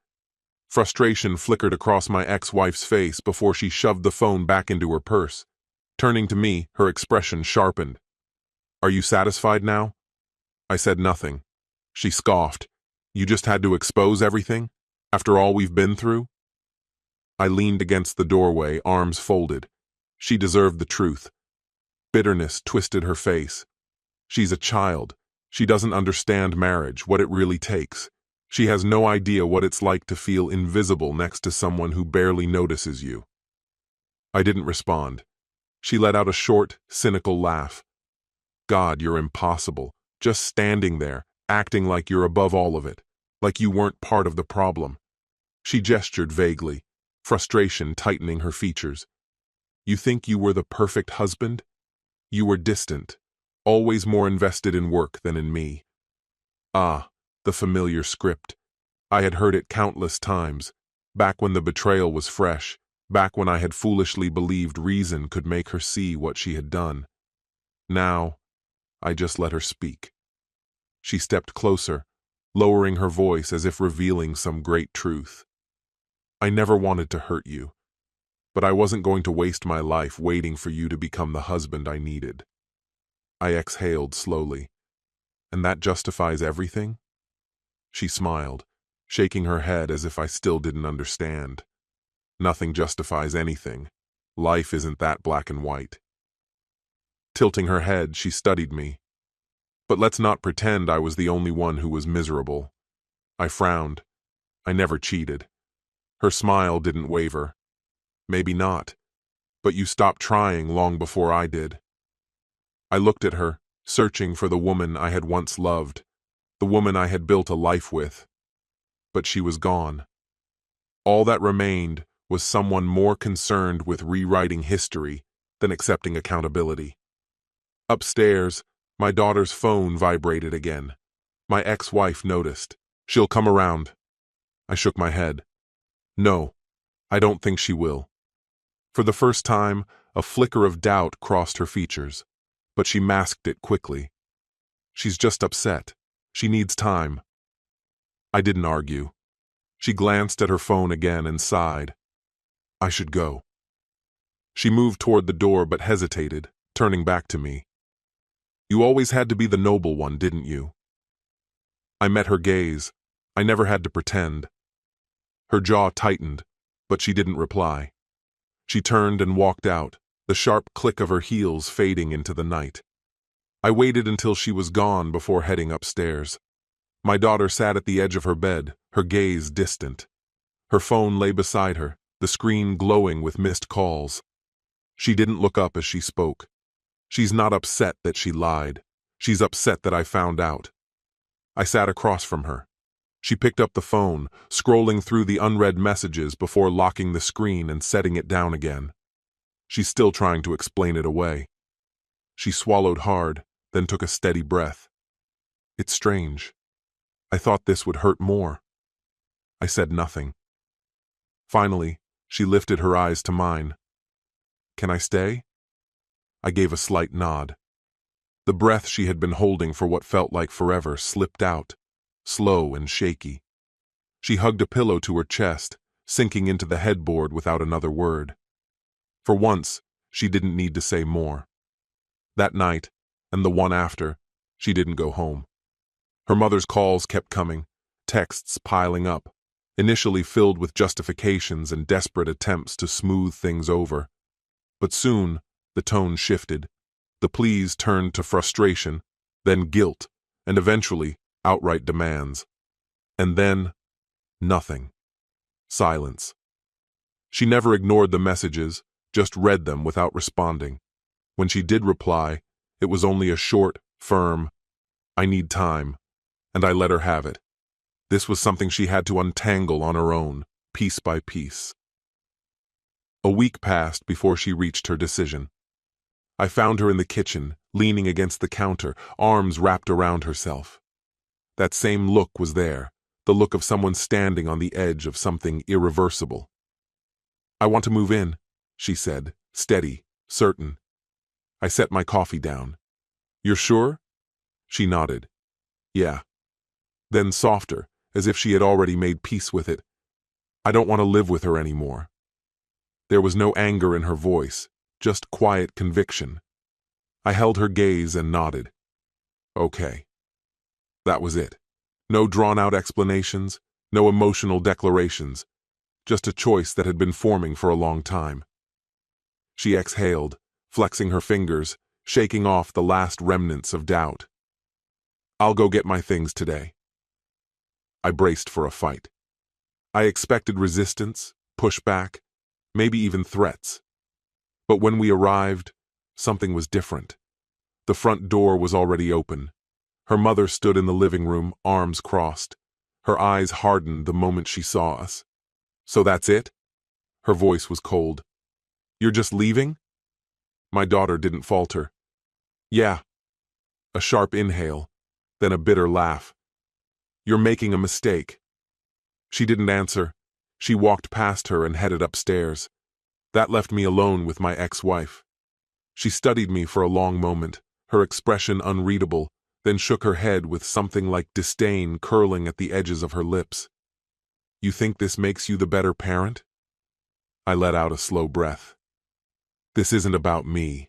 A: Frustration flickered across my ex-wife's face before she shoved the phone back into her purse. Turning to me, her expression sharpened. Are you satisfied now? I said nothing. She scoffed. You just had to expose everything? After all we've been through? I leaned against the doorway, arms folded. She deserved the truth. Bitterness twisted her face. She's a child. She doesn't understand marriage, what it really takes. She has no idea what it's like to feel invisible next to someone who barely notices you. I didn't respond. She let out a short, cynical laugh. God, you're impossible. Just standing there, acting like you're above all of it, like you weren't part of the problem. She gestured vaguely, frustration tightening her features. You think you were the perfect husband? You were distant, always more invested in work than in me. Ah, the familiar script. I had heard it countless times, back when the betrayal was fresh, back when I had foolishly believed reason could make her see what she had done. Now, I just let her speak. She stepped closer, lowering her voice as if revealing some great truth. I never wanted to hurt you, but I wasn't going to waste my life waiting for you to become the husband I needed. I exhaled slowly. And that justifies everything? She smiled, shaking her head as if I still didn't understand. Nothing justifies anything. Life isn't that black and white. Tilting her head, she studied me. But let's not pretend I was the only one who was miserable. I frowned. I never cheated. Her smile didn't waver. Maybe not. But you stopped trying long before I did. I looked at her, searching for the woman I had once loved, the woman I had built a life with. But she was gone. All that remained was someone more concerned with rewriting history than accepting accountability. Upstairs, my daughter's phone vibrated again. My ex-wife noticed. She'll come around. I shook my head. No, I don't think she will. For the first time, a flicker of doubt crossed her features, but she masked it quickly. She's just upset. She needs time. I didn't argue. She glanced at her phone again and sighed. I should go. She moved toward the door but hesitated, turning back to me. You always had to be the noble one, didn't you? I met her gaze. I never had to pretend. Her jaw tightened, but she didn't reply. She turned and walked out, the sharp click of her heels fading into the night. I waited until she was gone before heading upstairs. My daughter sat at the edge of her bed, her gaze distant. Her phone lay beside her, the screen glowing with missed calls. She didn't look up as she spoke. She's not upset that she lied. She's upset that I found out. I sat across from her. She picked up the phone, scrolling through the unread messages before locking the screen and setting it down again. She's still trying to explain it away. She swallowed hard, then took a steady breath. It's strange. I thought this would hurt more. I said nothing. Finally, she lifted her eyes to mine. Can I stay? I gave a slight nod. The breath she had been holding for what felt like forever slipped out, slow and shaky. She hugged a pillow to her chest, sinking into the headboard without another word. For once, she didn't need to say more. That night, and the one after, she didn't go home. Her mother's calls kept coming, texts piling up, initially filled with justifications and desperate attempts to smooth things over. But soon, the tone shifted. The pleas turned to frustration, then guilt, and eventually, outright demands. And then, nothing. Silence. She never ignored the messages, just read them without responding. When she did reply, it was only a short, firm, "I need time," and I let her have it. This was something she had to untangle on her own, piece by piece. A week passed before she reached her decision. I found her in the kitchen, leaning against the counter, arms wrapped around herself. That same look was there, the look of someone standing on the edge of something irreversible. "I want to move in," she said, steady, certain. I set my coffee down. "You're sure?" She nodded. "Yeah." Then softer, as if she had already made peace with it. "I don't want to live with her anymore." There was no anger in her voice, just quiet conviction. I held her gaze and nodded. Okay. That was it. No drawn-out explanations, no emotional declarations, just a choice that had been forming for a long time. She exhaled, flexing her fingers, shaking off the last remnants of doubt. "I'll go get my things today." I braced for a fight. I expected resistance, pushback, maybe even threats. But when we arrived, something was different. The front door was already open. Her mother stood in the living room, arms crossed. Her eyes hardened the moment she saw us. "So that's it?" Her voice was cold. "You're just leaving?" My daughter didn't falter. "Yeah." A sharp inhale, then a bitter laugh. "You're making a mistake." She didn't answer. She walked past her and headed upstairs. That left me alone with my ex-wife. She studied me for a long moment, her expression unreadable, then shook her head with something like disdain curling at the edges of her lips. "You think this makes you the better parent?" I let out a slow breath. "This isn't about me."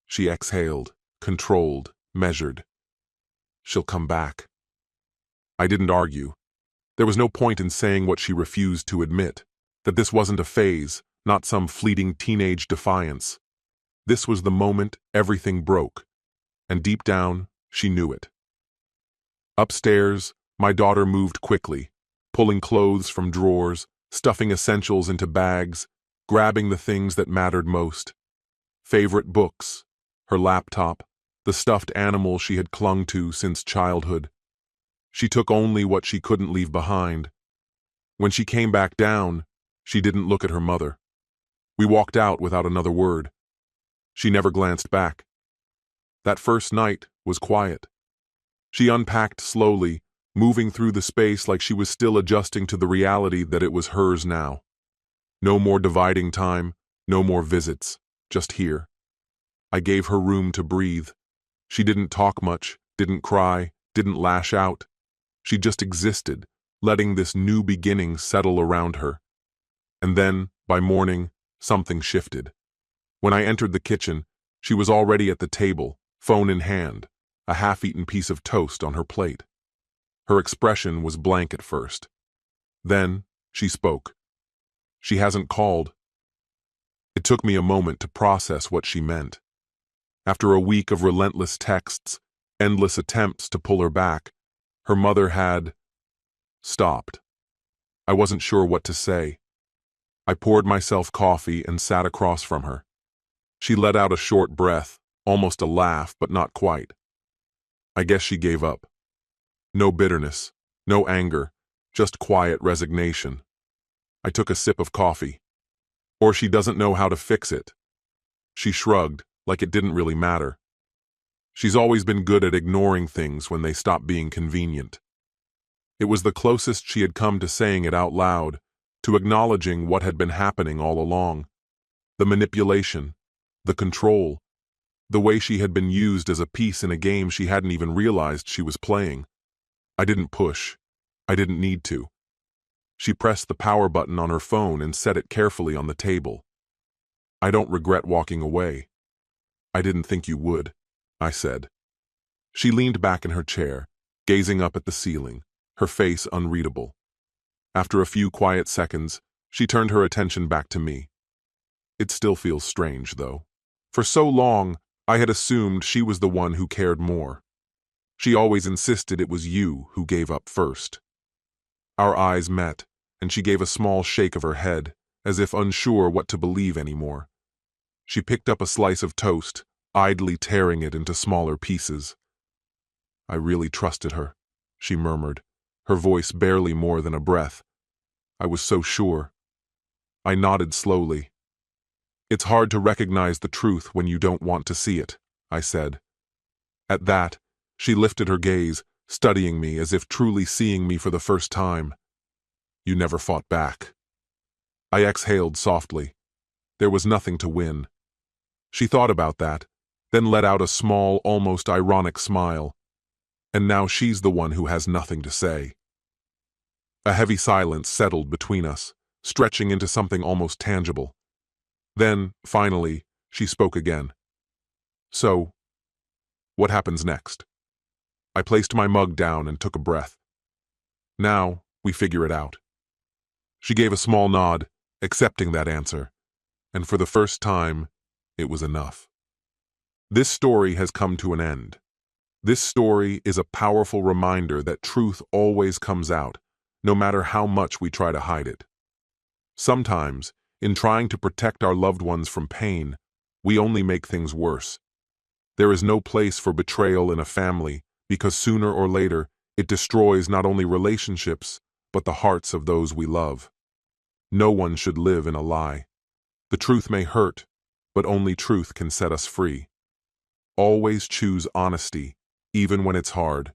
A: She exhaled, controlled, measured. "She'll come back." I didn't argue. There was no point in saying what she refused to admit, that this wasn't a phase, not some fleeting teenage defiance. This was the moment everything broke, and deep down, she knew it. Upstairs, my daughter moved quickly, pulling clothes from drawers, stuffing essentials into bags, grabbing the things that mattered most. Favorite books, her laptop, the stuffed animal she had clung to since childhood. She took only what she couldn't leave behind. When she came back down, she didn't look at her mother. We walked out without another word. She never glanced back. That first night was quiet. She unpacked slowly, moving through the space like she was still adjusting to the reality that it was hers now. No more dividing time, no more visits, just here. I gave her room to breathe. She didn't talk much, didn't cry, didn't lash out. She just existed, letting this new beginning settle around her. And then, by morning, something shifted. When I entered the kitchen, she was already at the table, phone in hand, a half-eaten piece of toast on her plate. Her expression was blank at first. Then, she spoke. "She hasn't called." It took me a moment to process what she meant. After a week of relentless texts, endless attempts to pull her back, her mother had stopped. I wasn't sure what to say. I poured myself coffee and sat across from her. She let out a short breath, almost a laugh, but not quite. I guess she gave up. No bitterness, no anger, just quiet resignation. I took a sip of coffee. "Or she doesn't know how to fix it." She shrugged, like it didn't really matter. She's always been good at ignoring things when they stop being convenient. It was the closest she had come to saying it out loud, to acknowledging what had been happening all along. The manipulation, the control, the way she had been used as a piece in a game she hadn't even realized she was playing. I didn't push. I didn't need to. She pressed the power button on her phone and set it carefully on the table. I don't regret walking away. I didn't think you would, I said. She leaned back in her chair, gazing up at the ceiling, her face unreadable. After a few quiet seconds, she turned her attention back to me. It still feels strange, though. For so long, I had assumed she was the one who cared more. She always insisted it was you who gave up first. Our eyes met, and she gave a small shake of her head, as if unsure what to believe anymore. She picked up a slice of toast, idly tearing it into smaller pieces. I really trusted her, she murmured, her voice barely more than a breath. I was so sure. I nodded slowly. It's hard to recognize the truth when you don't want to see it, I said. At that, she lifted her gaze, studying me as if truly seeing me for the first time. You never fought back. I exhaled softly. There was nothing to win. She thought about that, then let out a small, almost ironic smile. And now she's the one who has nothing to say. A heavy silence settled between us, stretching into something almost tangible. Then, finally, she spoke again. So, what happens next? I placed my mug down and took a breath. Now, we figure it out. She gave a small nod, accepting that answer, and for the first time, it was enough. This story has come to an end. This story is a powerful reminder that truth always comes out, no matter how much we try to hide it. Sometimes, in trying to protect our loved ones from pain, we only make things worse. There is no place for betrayal in a family because sooner or later it destroys not only relationships, but the hearts of those we love. No one should live in a lie. The truth may hurt, but only truth can set us free. Always choose honesty, even when it's hard,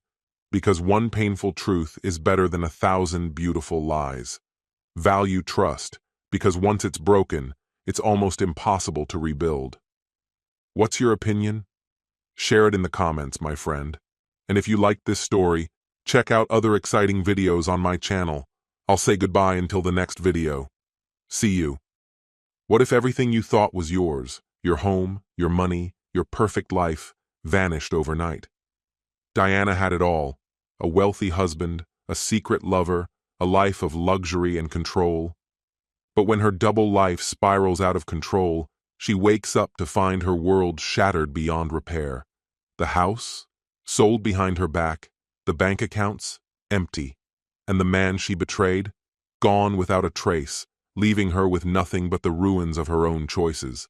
A: because one painful truth is better than 1,000 beautiful lies. Value trust, because once it's broken, it's almost impossible to rebuild. What's your opinion? Share it in the comments, my friend. And if you liked this story, check out other exciting videos on my channel. I'll say goodbye until the next video. See you. What if everything you thought was yours, your home, your money, your perfect life, vanished overnight? Diana had it all: a wealthy husband, a secret lover, a life of luxury and control. But when her double life spirals out of control, she wakes up to find her world shattered beyond repair. The house, sold behind her back, the bank accounts, empty, and the man she betrayed, gone without a trace, leaving her with nothing but the ruins of her own choices.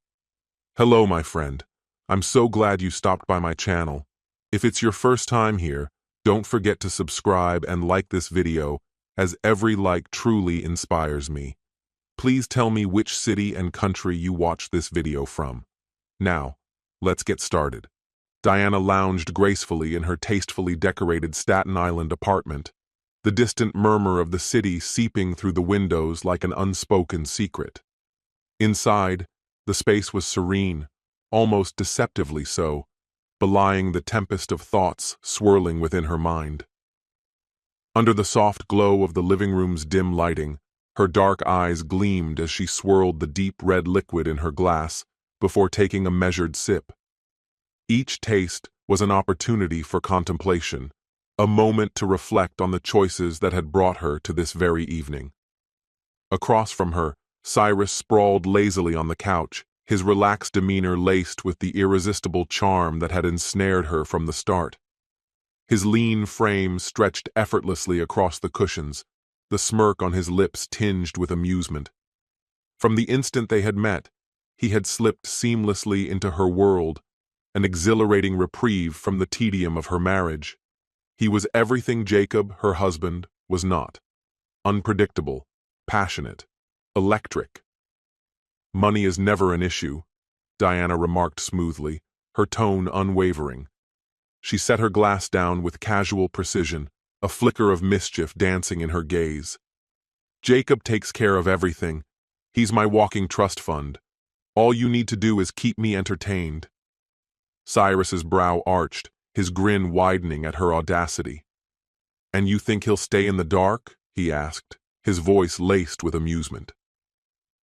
A: Hello, my friend. I'm so glad you stopped by my channel. If it's your first time here, don't forget to subscribe and like this video, as every like truly inspires me. Please tell me which city and country you watched this video from. Now, let's get started. Diana lounged gracefully in her tastefully decorated Staten Island apartment, the distant murmur of the city seeping through the windows like an unspoken secret. Inside, the space was serene, almost deceptively so, belying the tempest of thoughts swirling within her mind. Under the soft glow of the living room's dim lighting, her dark eyes gleamed as she swirled the deep red liquid in her glass before taking a measured sip. Each taste was an opportunity for contemplation, a moment to reflect on the choices that had brought her to this very evening. Across from her, Cyrus sprawled lazily on the couch, his relaxed demeanor laced with the irresistible charm that had ensnared her from the start. His lean frame stretched effortlessly across the cushions, the smirk on his lips tinged with amusement. From the instant they had met, he had slipped seamlessly into her world, an exhilarating reprieve from the tedium of her marriage. He was everything Jacob, her husband, was not: unpredictable, passionate, electric. Money is never an issue, Diana remarked smoothly, her tone unwavering. She set her glass down with casual precision, a flicker of mischief dancing in her gaze. Jacob takes care of everything. He's my walking trust fund. All you need to do is keep me entertained. Cyrus's brow arched, his grin widening at her audacity. And you think he'll stay in the dark? He asked, his voice laced with amusement.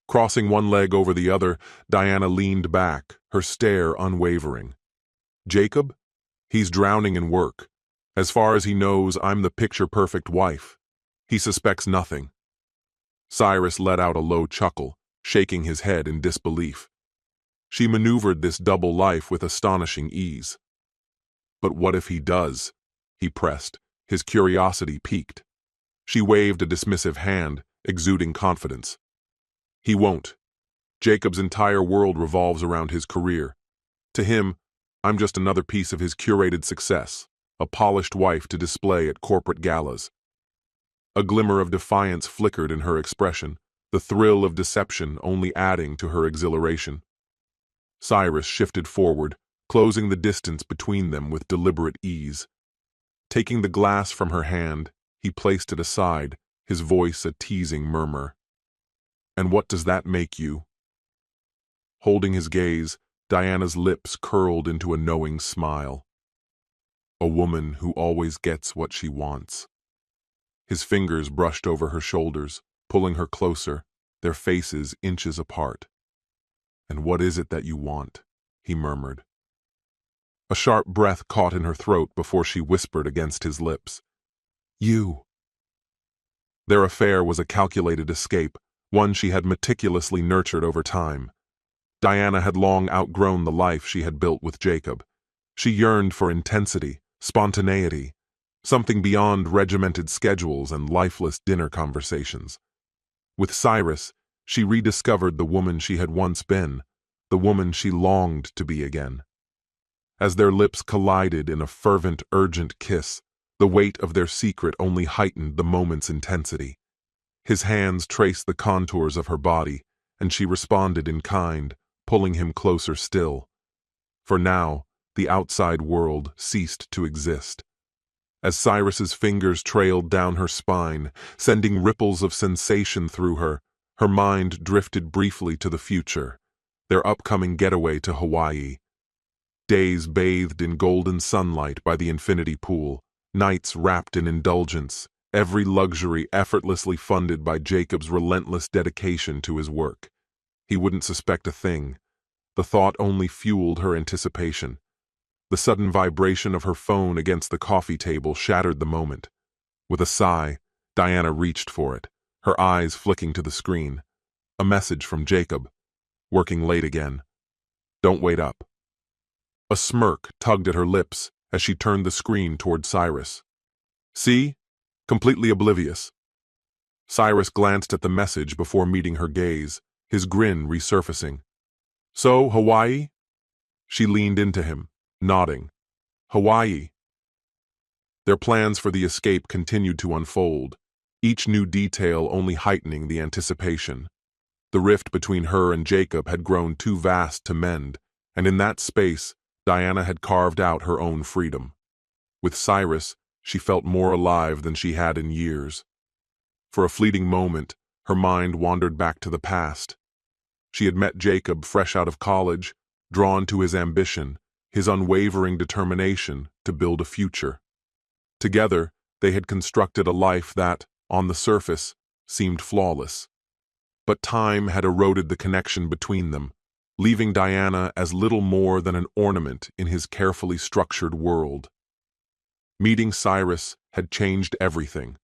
A: Crossing one leg over the other, Diana leaned back, her stare unwavering. Jacob? He's drowning in work. As far as he knows, I'm the picture-perfect wife. He suspects nothing. Cyrus let out a low chuckle, shaking his head in disbelief. She maneuvered this double life with astonishing ease. But what if he does? He pressed, his curiosity piqued. She waved a dismissive hand, exuding confidence. He won't. Jacob's entire world revolves around his career. To him, I'm just another piece of his curated success, a polished wife to display at corporate galas. A glimmer of defiance flickered in her expression, the thrill of deception only adding to her exhilaration. Cyrus shifted forward, closing the distance between them with deliberate ease. Taking the glass from her hand, he placed it aside, his voice a teasing murmur. And what does that make you? Holding his gaze, Diana's lips curled into a knowing smile. A woman who always gets what she wants. His fingers brushed over her shoulders, pulling her closer, their faces inches apart. And what is it that you want? He murmured. A sharp breath caught in her throat before she whispered against his lips. You. Their affair was a calculated escape, one she had meticulously nurtured over time. Diana had long outgrown the life she had built with Jacob. She yearned for intensity, spontaneity, something beyond regimented schedules and lifeless dinner conversations. With Cyrus, she rediscovered the woman she had once been, the woman she longed to be again. As their lips collided in a fervent, urgent kiss, the weight of their secret only heightened the moment's intensity. His hands traced the contours of her body, and she responded in kind, pulling him closer still. For now, the outside world ceased to exist. As Cyrus's fingers trailed down her spine, sending ripples of sensation through her, her mind drifted briefly to the future, their upcoming getaway to Hawaii. Days bathed in golden sunlight by the infinity pool, nights wrapped in indulgence, every luxury effortlessly funded by Jacob's relentless dedication to his work. He wouldn't suspect a thing. The thought only fueled her anticipation. The sudden vibration of her phone against the coffee table shattered the moment. With a sigh, Diana reached for it, her eyes flicking to the screen. A message from Jacob. Working late again. Don't wait up. A smirk tugged at her lips as she turned the screen toward Cyrus. See? Completely oblivious. Cyrus glanced at the message before meeting her gaze, his grin resurfacing. So, Hawaii? She leaned into him, nodding. Hawaii. Their plans for the escape continued to unfold, each new detail only heightening the anticipation. The rift between her and Jacob had grown too vast to mend, and in that space, Diana had carved out her own freedom. With Cyrus, she felt more alive than she had in years. For a fleeting moment, her mind wandered back to the past. She had met Jacob fresh out of college, drawn to his ambition, his unwavering determination to build a future. Together, they had constructed a life that, on the surface, seemed flawless. But time had eroded the connection between them, leaving Diana as little more than an ornament in his carefully structured world. Meeting Cyrus had changed everything.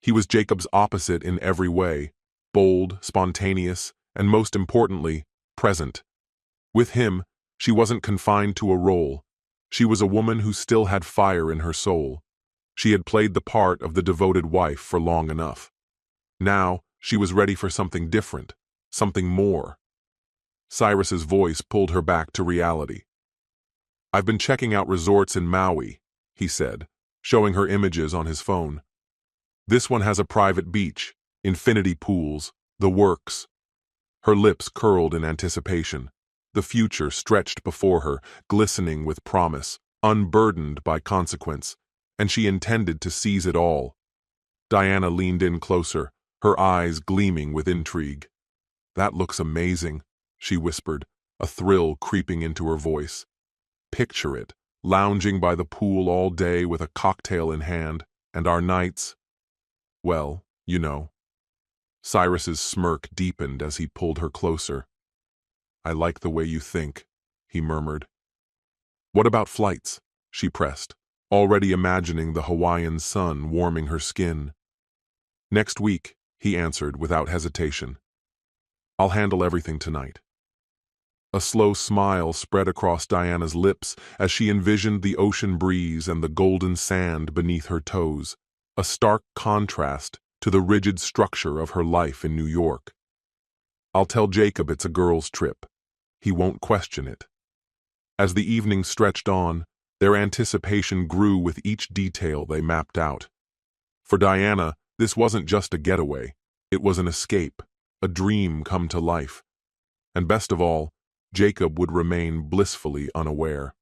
A: He was Jacob's opposite in every way, bold, spontaneous, and most importantly, present. With him, she wasn't confined to a role. She was a woman who still had fire in her soul. She had played the part of the devoted wife for long enough. Now, she was ready for something different, something more. Cyrus's voice pulled her back to reality. I've been checking out resorts in Maui, he said, showing her images on his phone. This one has a private beach, infinity pools, the works. Her lips curled in anticipation. The future stretched before her, glistening with promise, unburdened by consequence, and she intended to seize it all. Diana leaned in closer, her eyes gleaming with intrigue. "That looks amazing," she whispered, a thrill creeping into her voice. "Picture it, lounging by the pool all day with a cocktail in hand, and our nights, well, you know." Cyrus's smirk deepened as he pulled her closer. "I like the way you think," he murmured. "What about flights?" she pressed, already imagining the Hawaiian sun warming her skin. "Next week," he answered without hesitation. "I'll handle everything tonight." A slow smile spread across Diana's lips as she envisioned the ocean breeze and the golden sand beneath her toes, a stark contrast to the rigid structure of her life in New York. "I'll tell Jacob it's a girl's trip. He won't question it." As the evening stretched on, their anticipation grew with each detail they mapped out. For Diana, this wasn't just a getaway. It was an escape, a dream come to life. And best of all, Jacob would remain blissfully unaware.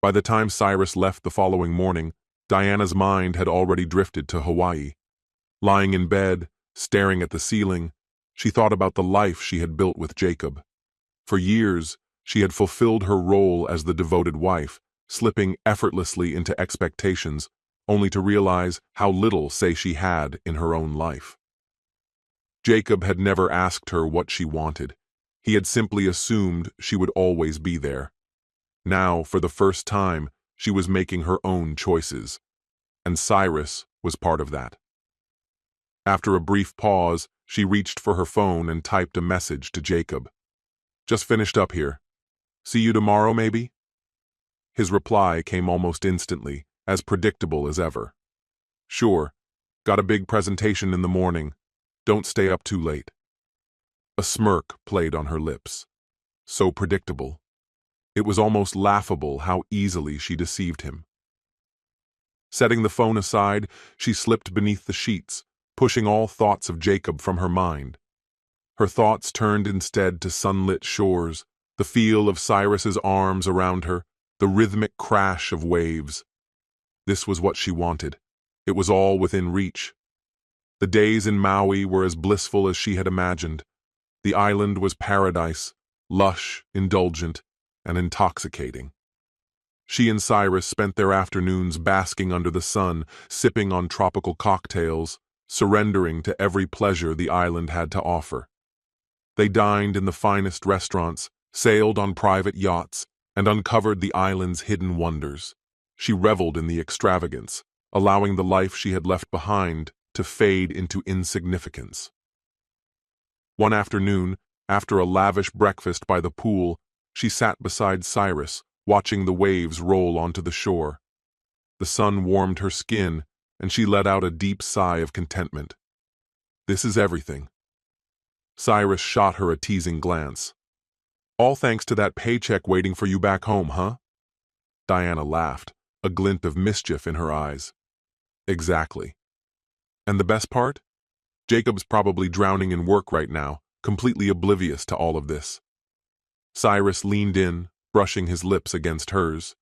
A: By the time Cyrus left the following morning, Diana's mind had already drifted to Hawaii. Lying in bed, staring at the ceiling, she thought about the life she had built with Jacob. For years, she had fulfilled her role as the devoted wife, slipping effortlessly into expectations, only to realize how little say she had in her own life. Jacob had never asked her what she wanted. He had simply assumed she would always be there. Now, for the first time, she was making her own choices, and Cyrus was part of that. After a brief pause, she reached for her phone and typed a message to Jacob. "Just finished up here. See you tomorrow, maybe?" His reply came almost instantly, as predictable as ever. "Sure. Got a big presentation in the morning. Don't stay up too late." A smirk played on her lips. So predictable. It was almost laughable how easily she deceived him. Setting the phone aside, she slipped beneath the sheets, pushing all thoughts of Jacob from her mind. Her thoughts turned instead to sunlit shores, the feel of Cyrus's arms around her, the rhythmic crash of waves. This was what she wanted. It was all within reach. The days in Maui were as blissful as she had imagined. The island was paradise, lush, indulgent, and intoxicating. She and Cyrus spent their afternoons basking under the sun, sipping on tropical cocktails, surrendering to every pleasure the island had to offer. They dined in the finest restaurants, sailed on private yachts, and uncovered the island's hidden wonders. She reveled in the extravagance, allowing the life she had left behind to fade into insignificance. One afternoon, after a lavish breakfast by the pool, she sat beside Cyrus, watching the waves roll onto the shore. The sun warmed her skin, and she let out a deep sigh of contentment. "This is everything." Cyrus shot her a teasing glance. "All thanks to that paycheck waiting for you back home, huh?" Diana laughed, a glint of mischief in her eyes. "Exactly. And the best part? Jacob's probably drowning in work right now, completely oblivious to all of this." Cyrus leaned in, brushing his lips against hers.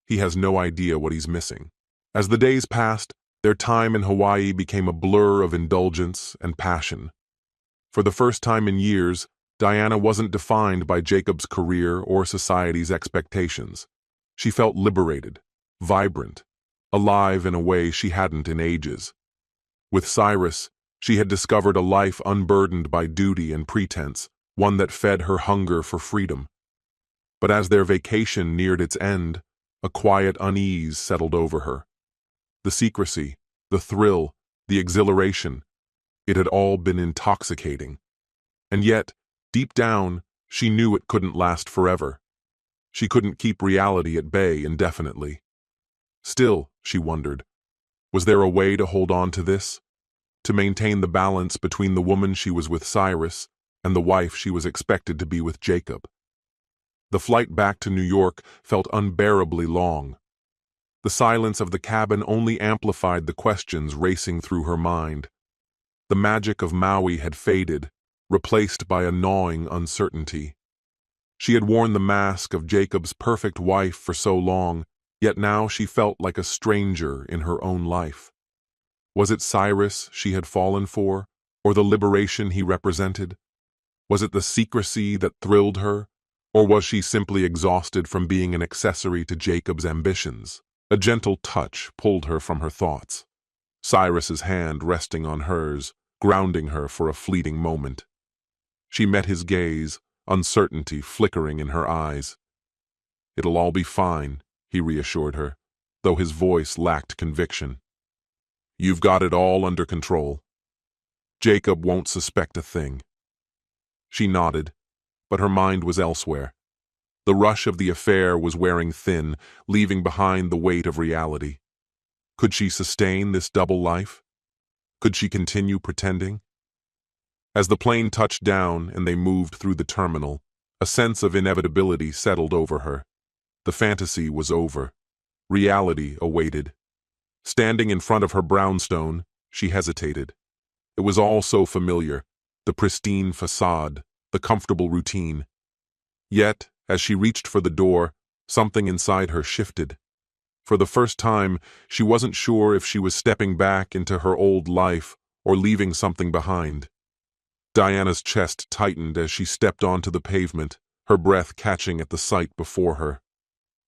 A: He has no idea what he's missing. As the days passed, their time in Hawaii became a blur of indulgence and passion. For the first time in years, Diana wasn't defined by Jacob's career or society's expectations. She felt liberated, vibrant, alive in a way she hadn't in ages. With Cyrus, she had discovered a life unburdened by duty and pretense, one that fed her hunger for freedom. But as their vacation neared its end, a quiet unease settled over her. The secrecy, the thrill, the exhilaration, it had all been intoxicating. And yet, deep down, she knew it couldn't last forever. She couldn't keep reality at bay indefinitely. Still, she wondered, was there a way to hold on to this? To maintain the balance between the woman she was with Cyrus and the wife she was expected to be with Jacob? The flight back to New York felt unbearably long. The silence of the cabin only amplified the questions racing through her mind. The magic of Maui had faded, replaced by a gnawing uncertainty. She had worn the mask of Jacob's perfect wife for so long, yet now she felt like a stranger in her own life. Was it Cyrus she had fallen for, or the liberation he represented? Was it the secrecy that thrilled her, or was she simply exhausted from being an accessory to Jacob's ambitions? A gentle touch pulled her from her thoughts, Cyrus's hand resting on hers, grounding her for a fleeting moment. She met his gaze, uncertainty flickering in her eyes. "It'll all be fine," he reassured her, though his voice lacked conviction. "You've got it all under control. Jacob won't suspect a thing." She nodded, but her mind was elsewhere. The rush of the affair was wearing thin, leaving behind the weight of reality. Could she sustain this double life? Could she continue pretending? As the plane touched down and they moved through the terminal, a sense of inevitability settled over her. The fantasy was over. Reality awaited. Standing in front of her brownstone, she hesitated. It was all so familiar, the pristine facade, the comfortable routine. Yet, as she reached for the door, something inside her shifted. For the first time, she wasn't sure if she was stepping back into her old life or leaving something behind. Diana's chest tightened as she stepped onto the pavement, her breath catching at the sight before her.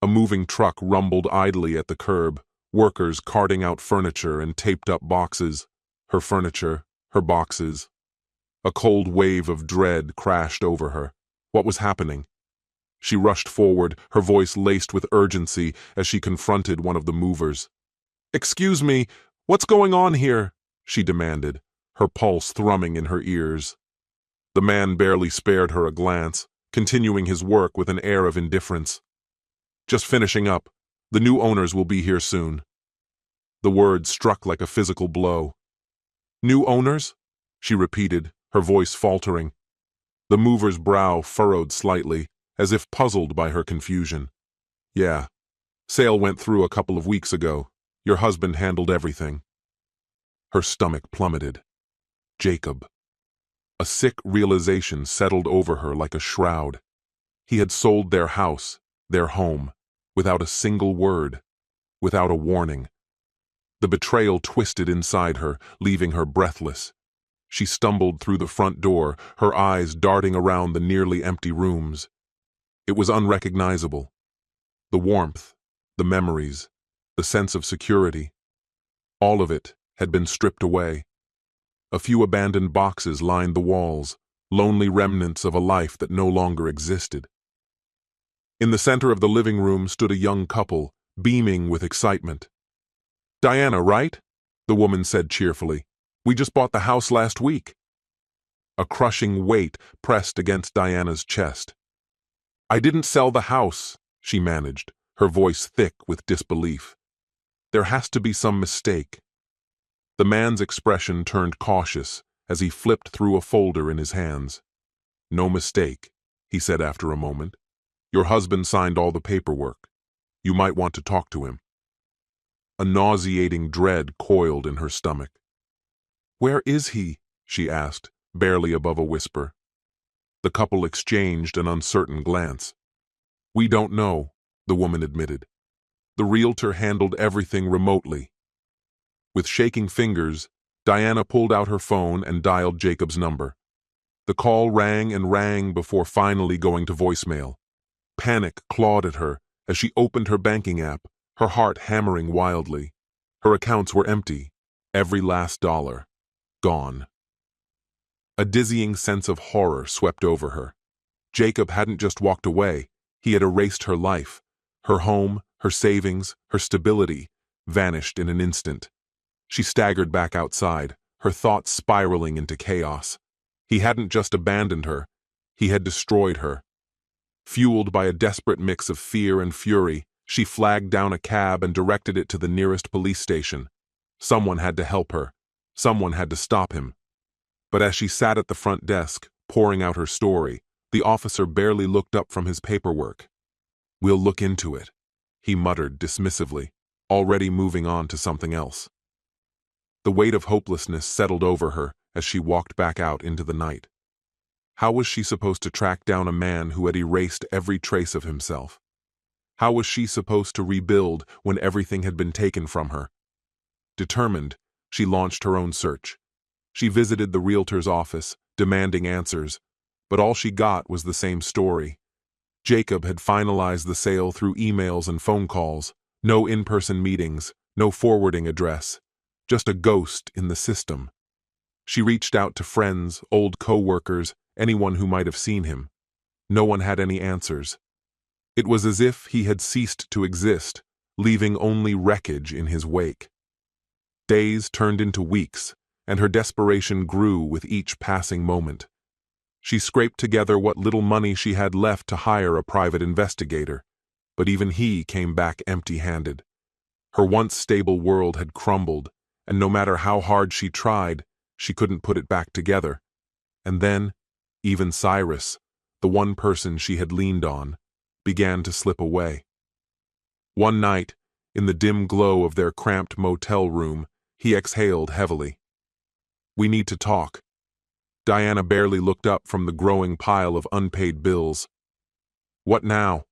A: A moving truck rumbled idly at the curb, workers carting out furniture and taped up boxes. Her furniture, her boxes. A cold wave of dread crashed over her. What was happening? She rushed forward, her voice laced with urgency as she confronted one of the movers. "Excuse me, what's going on here?" she demanded, her pulse thrumming in her ears. The man barely spared her a glance, continuing his work with an air of indifference. "Just finishing up. The new owners will be here soon." The word struck like a physical blow. "New owners?" she repeated, her voice faltering. The mover's brow furrowed slightly, as if puzzled by her confusion. "Yeah. Sale went through a couple of weeks ago. Your husband handled everything." Her stomach plummeted. Jacob. A sick realization settled over her like a shroud. He had sold their house, their home, without a single word, without a warning. The betrayal twisted inside her, leaving her breathless. She stumbled through the front door, her eyes darting around the nearly empty rooms. It was unrecognizable. The warmth, the memories, the sense of security, all of it had been stripped away. A few abandoned boxes lined the walls, lonely remnants of a life that no longer existed. In the center of the living room stood a young couple, beaming with excitement. "Diana, right?" the woman said cheerfully. "We just bought the house last week." A crushing weight pressed against Diana's chest. "I didn't sell the house," she managed, her voice thick with disbelief. "There has to be some mistake." The man's expression turned cautious as he flipped through a folder in his hands. "No mistake," he said after a moment. "Your husband signed all the paperwork. You might want to talk to him." A nauseating dread coiled in her stomach. "Where is he?" she asked, barely above a whisper. The couple exchanged an uncertain glance. "We don't know," the woman admitted. "The realtor handled everything remotely." With shaking fingers, Diana pulled out her phone and dialed Jacob's number. The call rang and rang before finally going to voicemail. Panic clawed at her as she opened her banking app, her heart hammering wildly. Her accounts were empty, every last dollar gone. A dizzying sense of horror swept over her. Jacob hadn't just walked away, he had erased her life. Her home, her savings, her stability vanished in an instant. She staggered back outside, her thoughts spiraling into chaos. He hadn't just abandoned her, he had destroyed her. Fueled by a desperate mix of fear and fury, she flagged down a cab and directed it to the nearest police station. Someone had to help her. Someone had to stop him. But as she sat at the front desk, pouring out her story, the officer barely looked up from his paperwork. "We'll look into it," he muttered dismissively, already moving on to something else. The weight of hopelessness settled over her as she walked back out into the night. How was she supposed to track down a man who had erased every trace of himself? How was she supposed to rebuild when everything had been taken from her? Determined, she launched her own search. She visited the realtor's office, demanding answers, but all she got was the same story. Jacob had finalized the sale through emails and phone calls, no in-person meetings, no forwarding address, just a ghost in the system. She reached out to friends, old co-workers, anyone who might have seen him. No one had any answers. It was as if he had ceased to exist, leaving only wreckage in his wake. Days turned into weeks, and her desperation grew with each passing moment. She scraped together what little money she had left to hire a private investigator, but even he came back empty-handed. Her once stable world had crumbled, and no matter how hard she tried, she couldn't put it back together. And then, even Cyrus, the one person she had leaned on, began to slip away. One night, in the dim glow of their cramped motel room, he exhaled heavily. "We need to talk." Diana barely looked up from the growing pile of unpaid bills. "What now?"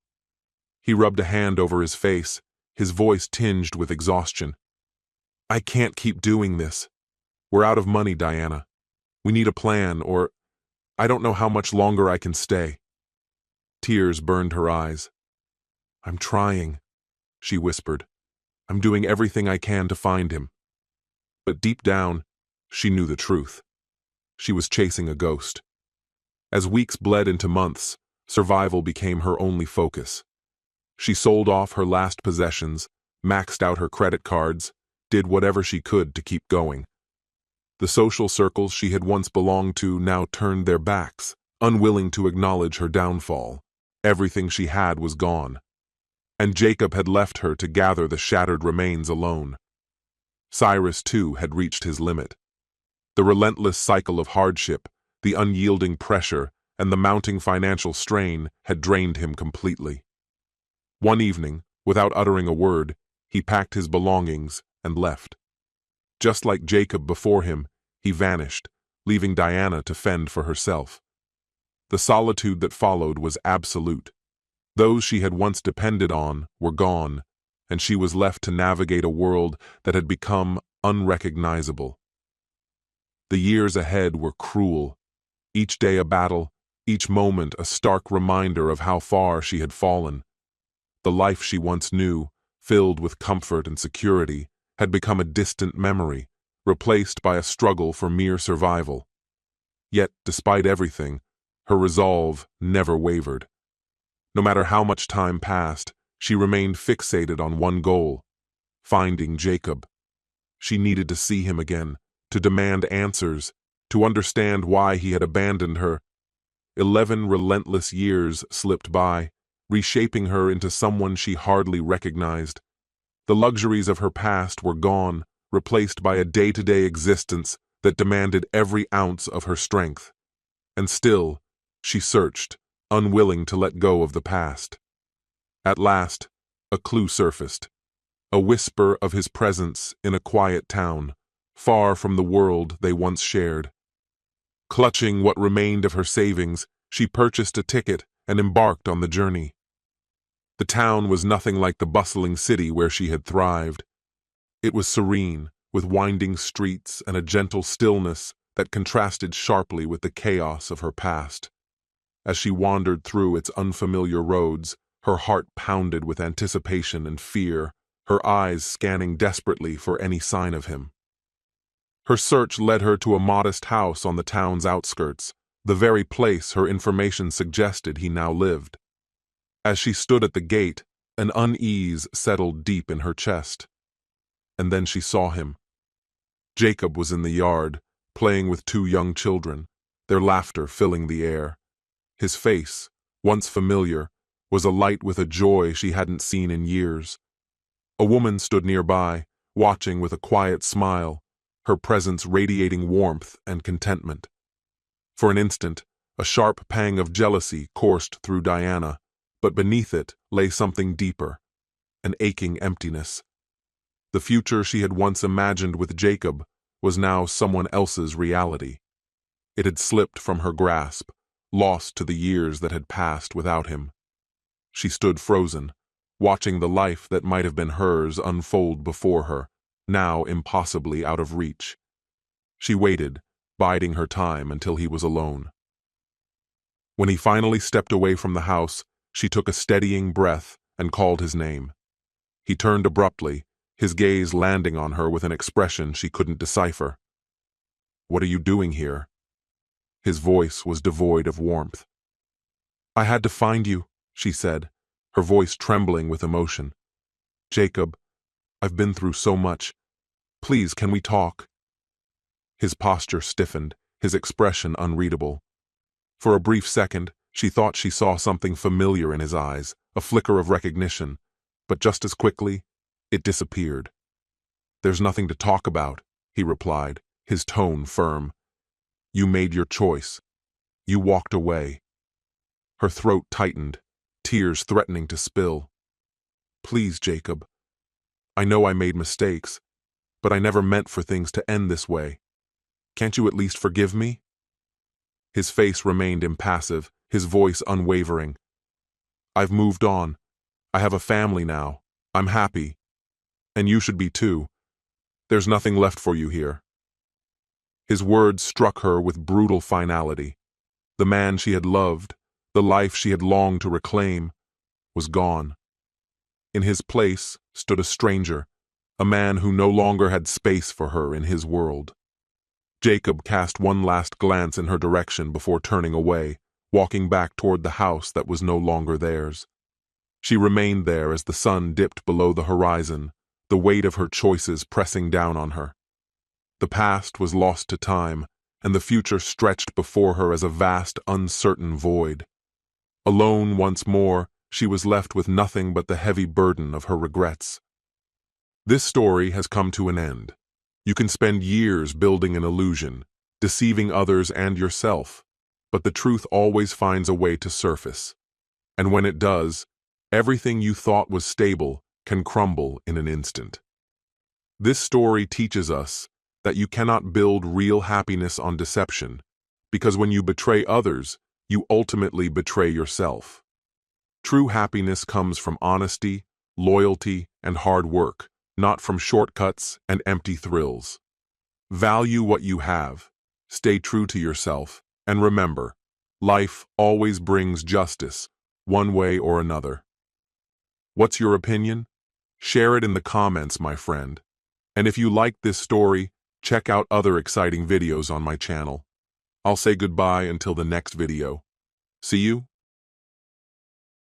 A: He rubbed a hand over his face, his voice tinged with exhaustion. "I can't keep doing this. We're out of money, Diana. We need a plan, or I don't know how much longer I can stay." Tears burned her eyes. "I'm trying," she whispered. "I'm doing everything I can to find him." But deep down, she knew the truth. She was chasing a ghost. As weeks bled into months, survival became her only focus. She sold off her last possessions, maxed out her credit cards, did whatever she could to keep going. The social circles she had once belonged to now turned their backs, unwilling to acknowledge her downfall. Everything she had was gone. And Jacob had left her to gather the shattered remains alone. Cyrus, too, had reached his limit. The relentless cycle of hardship, the unyielding pressure, and the mounting financial strain had drained him completely. One evening, without uttering a word, he packed his belongings and left. Just like Jacob before him, he vanished, leaving Diana to fend for herself. The solitude that followed was absolute. Those she had once depended on were gone, and she was left to navigate a world that had become unrecognizable. The years ahead were cruel, each day a battle, each moment a stark reminder of how far she had fallen. The life she once knew, filled with comfort and security, had become a distant memory, replaced by a struggle for mere survival. Yet, despite everything, her resolve never wavered. No matter how much time passed, she remained fixated on one goal: finding Jacob. She needed to see him again, to demand answers, to understand why he had abandoned her. 11 relentless years slipped by, reshaping her into someone she hardly recognized. The luxuries of her past were gone, replaced by a day-to-day existence that demanded every ounce of her strength. And still, she searched, unwilling to let go of the past. At last, a clue surfaced. A whisper of his presence in a quiet town, far from the world they once shared. Clutching what remained of her savings, she purchased a ticket and embarked on the journey. The town was nothing like the bustling city where she had thrived. It was serene, with winding streets and a gentle stillness that contrasted sharply with the chaos of her past. As she wandered through its unfamiliar roads, her heart pounded with anticipation and fear, her eyes scanning desperately for any sign of him. Her search led her to a modest house on the town's outskirts, the very place her information suggested he now lived. As she stood at the gate, an unease settled deep in her chest. And then she saw him. Jacob was in the yard, playing with 2 young children, their laughter filling the air. His face, once familiar, was alight with a joy she hadn't seen in years. A woman stood nearby, watching with a quiet smile, her presence radiating warmth and contentment. For an instant, a sharp pang of jealousy coursed through Diana, but beneath it lay something deeper, an aching emptiness. The future she had once imagined with Jacob was now someone else's reality. It had slipped from her grasp, lost to the years that had passed without him. She stood frozen, watching the life that might have been hers unfold before her, now impossibly out of reach. She waited, biding her time until he was alone. When he finally stepped away from the house, she took a steadying breath and called his name. He turned abruptly, his gaze landing on her with an expression she couldn't decipher. "What are you doing here?" His voice was devoid of warmth. "I had to find you," she said, her voice trembling with emotion. "Jacob, I've been through so much. Please, can we talk?" His posture stiffened, his expression unreadable. For a brief second, she thought she saw something familiar in his eyes, a flicker of recognition, but just as quickly, it disappeared. "There's nothing to talk about," he replied, his tone firm. "You made your choice. You walked away." Her throat tightened, tears threatening to spill. "Please, Jacob. I know I made mistakes, but I never meant for things to end this way. Can't you at least forgive me?" His face remained impassive, his voice unwavering. "I've moved on. I have a family now. I'm happy. And you should be too. There's nothing left for you here." His words struck her with brutal finality. The man she had loved, the life she had longed to reclaim, was gone. In his place stood a stranger, a man who no longer had space for her in his world. Jacob cast one last glance in her direction before turning away, walking back toward the house that was no longer theirs. She remained there as the sun dipped below the horizon, the weight of her choices pressing down on her. The past was lost to time, and the future stretched before her as a vast, uncertain void. Alone once more, she was left with nothing but the heavy burden of her regrets. This story has come to an end. You can spend years building an illusion, deceiving others and yourself, but the truth always finds a way to surface. And when it does, everything you thought was stable can crumble in an instant. This story teaches us that you cannot build real happiness on deception, because when you betray others, you ultimately betray yourself. True happiness comes from honesty, loyalty, and hard work, not from shortcuts and empty thrills. Value what you have, stay true to yourself, and remember, life always brings justice, one way or another. What's your opinion? Share it in the comments, my friend. And if you liked this story, check out other exciting videos on my channel. I'll say goodbye until the next video. See you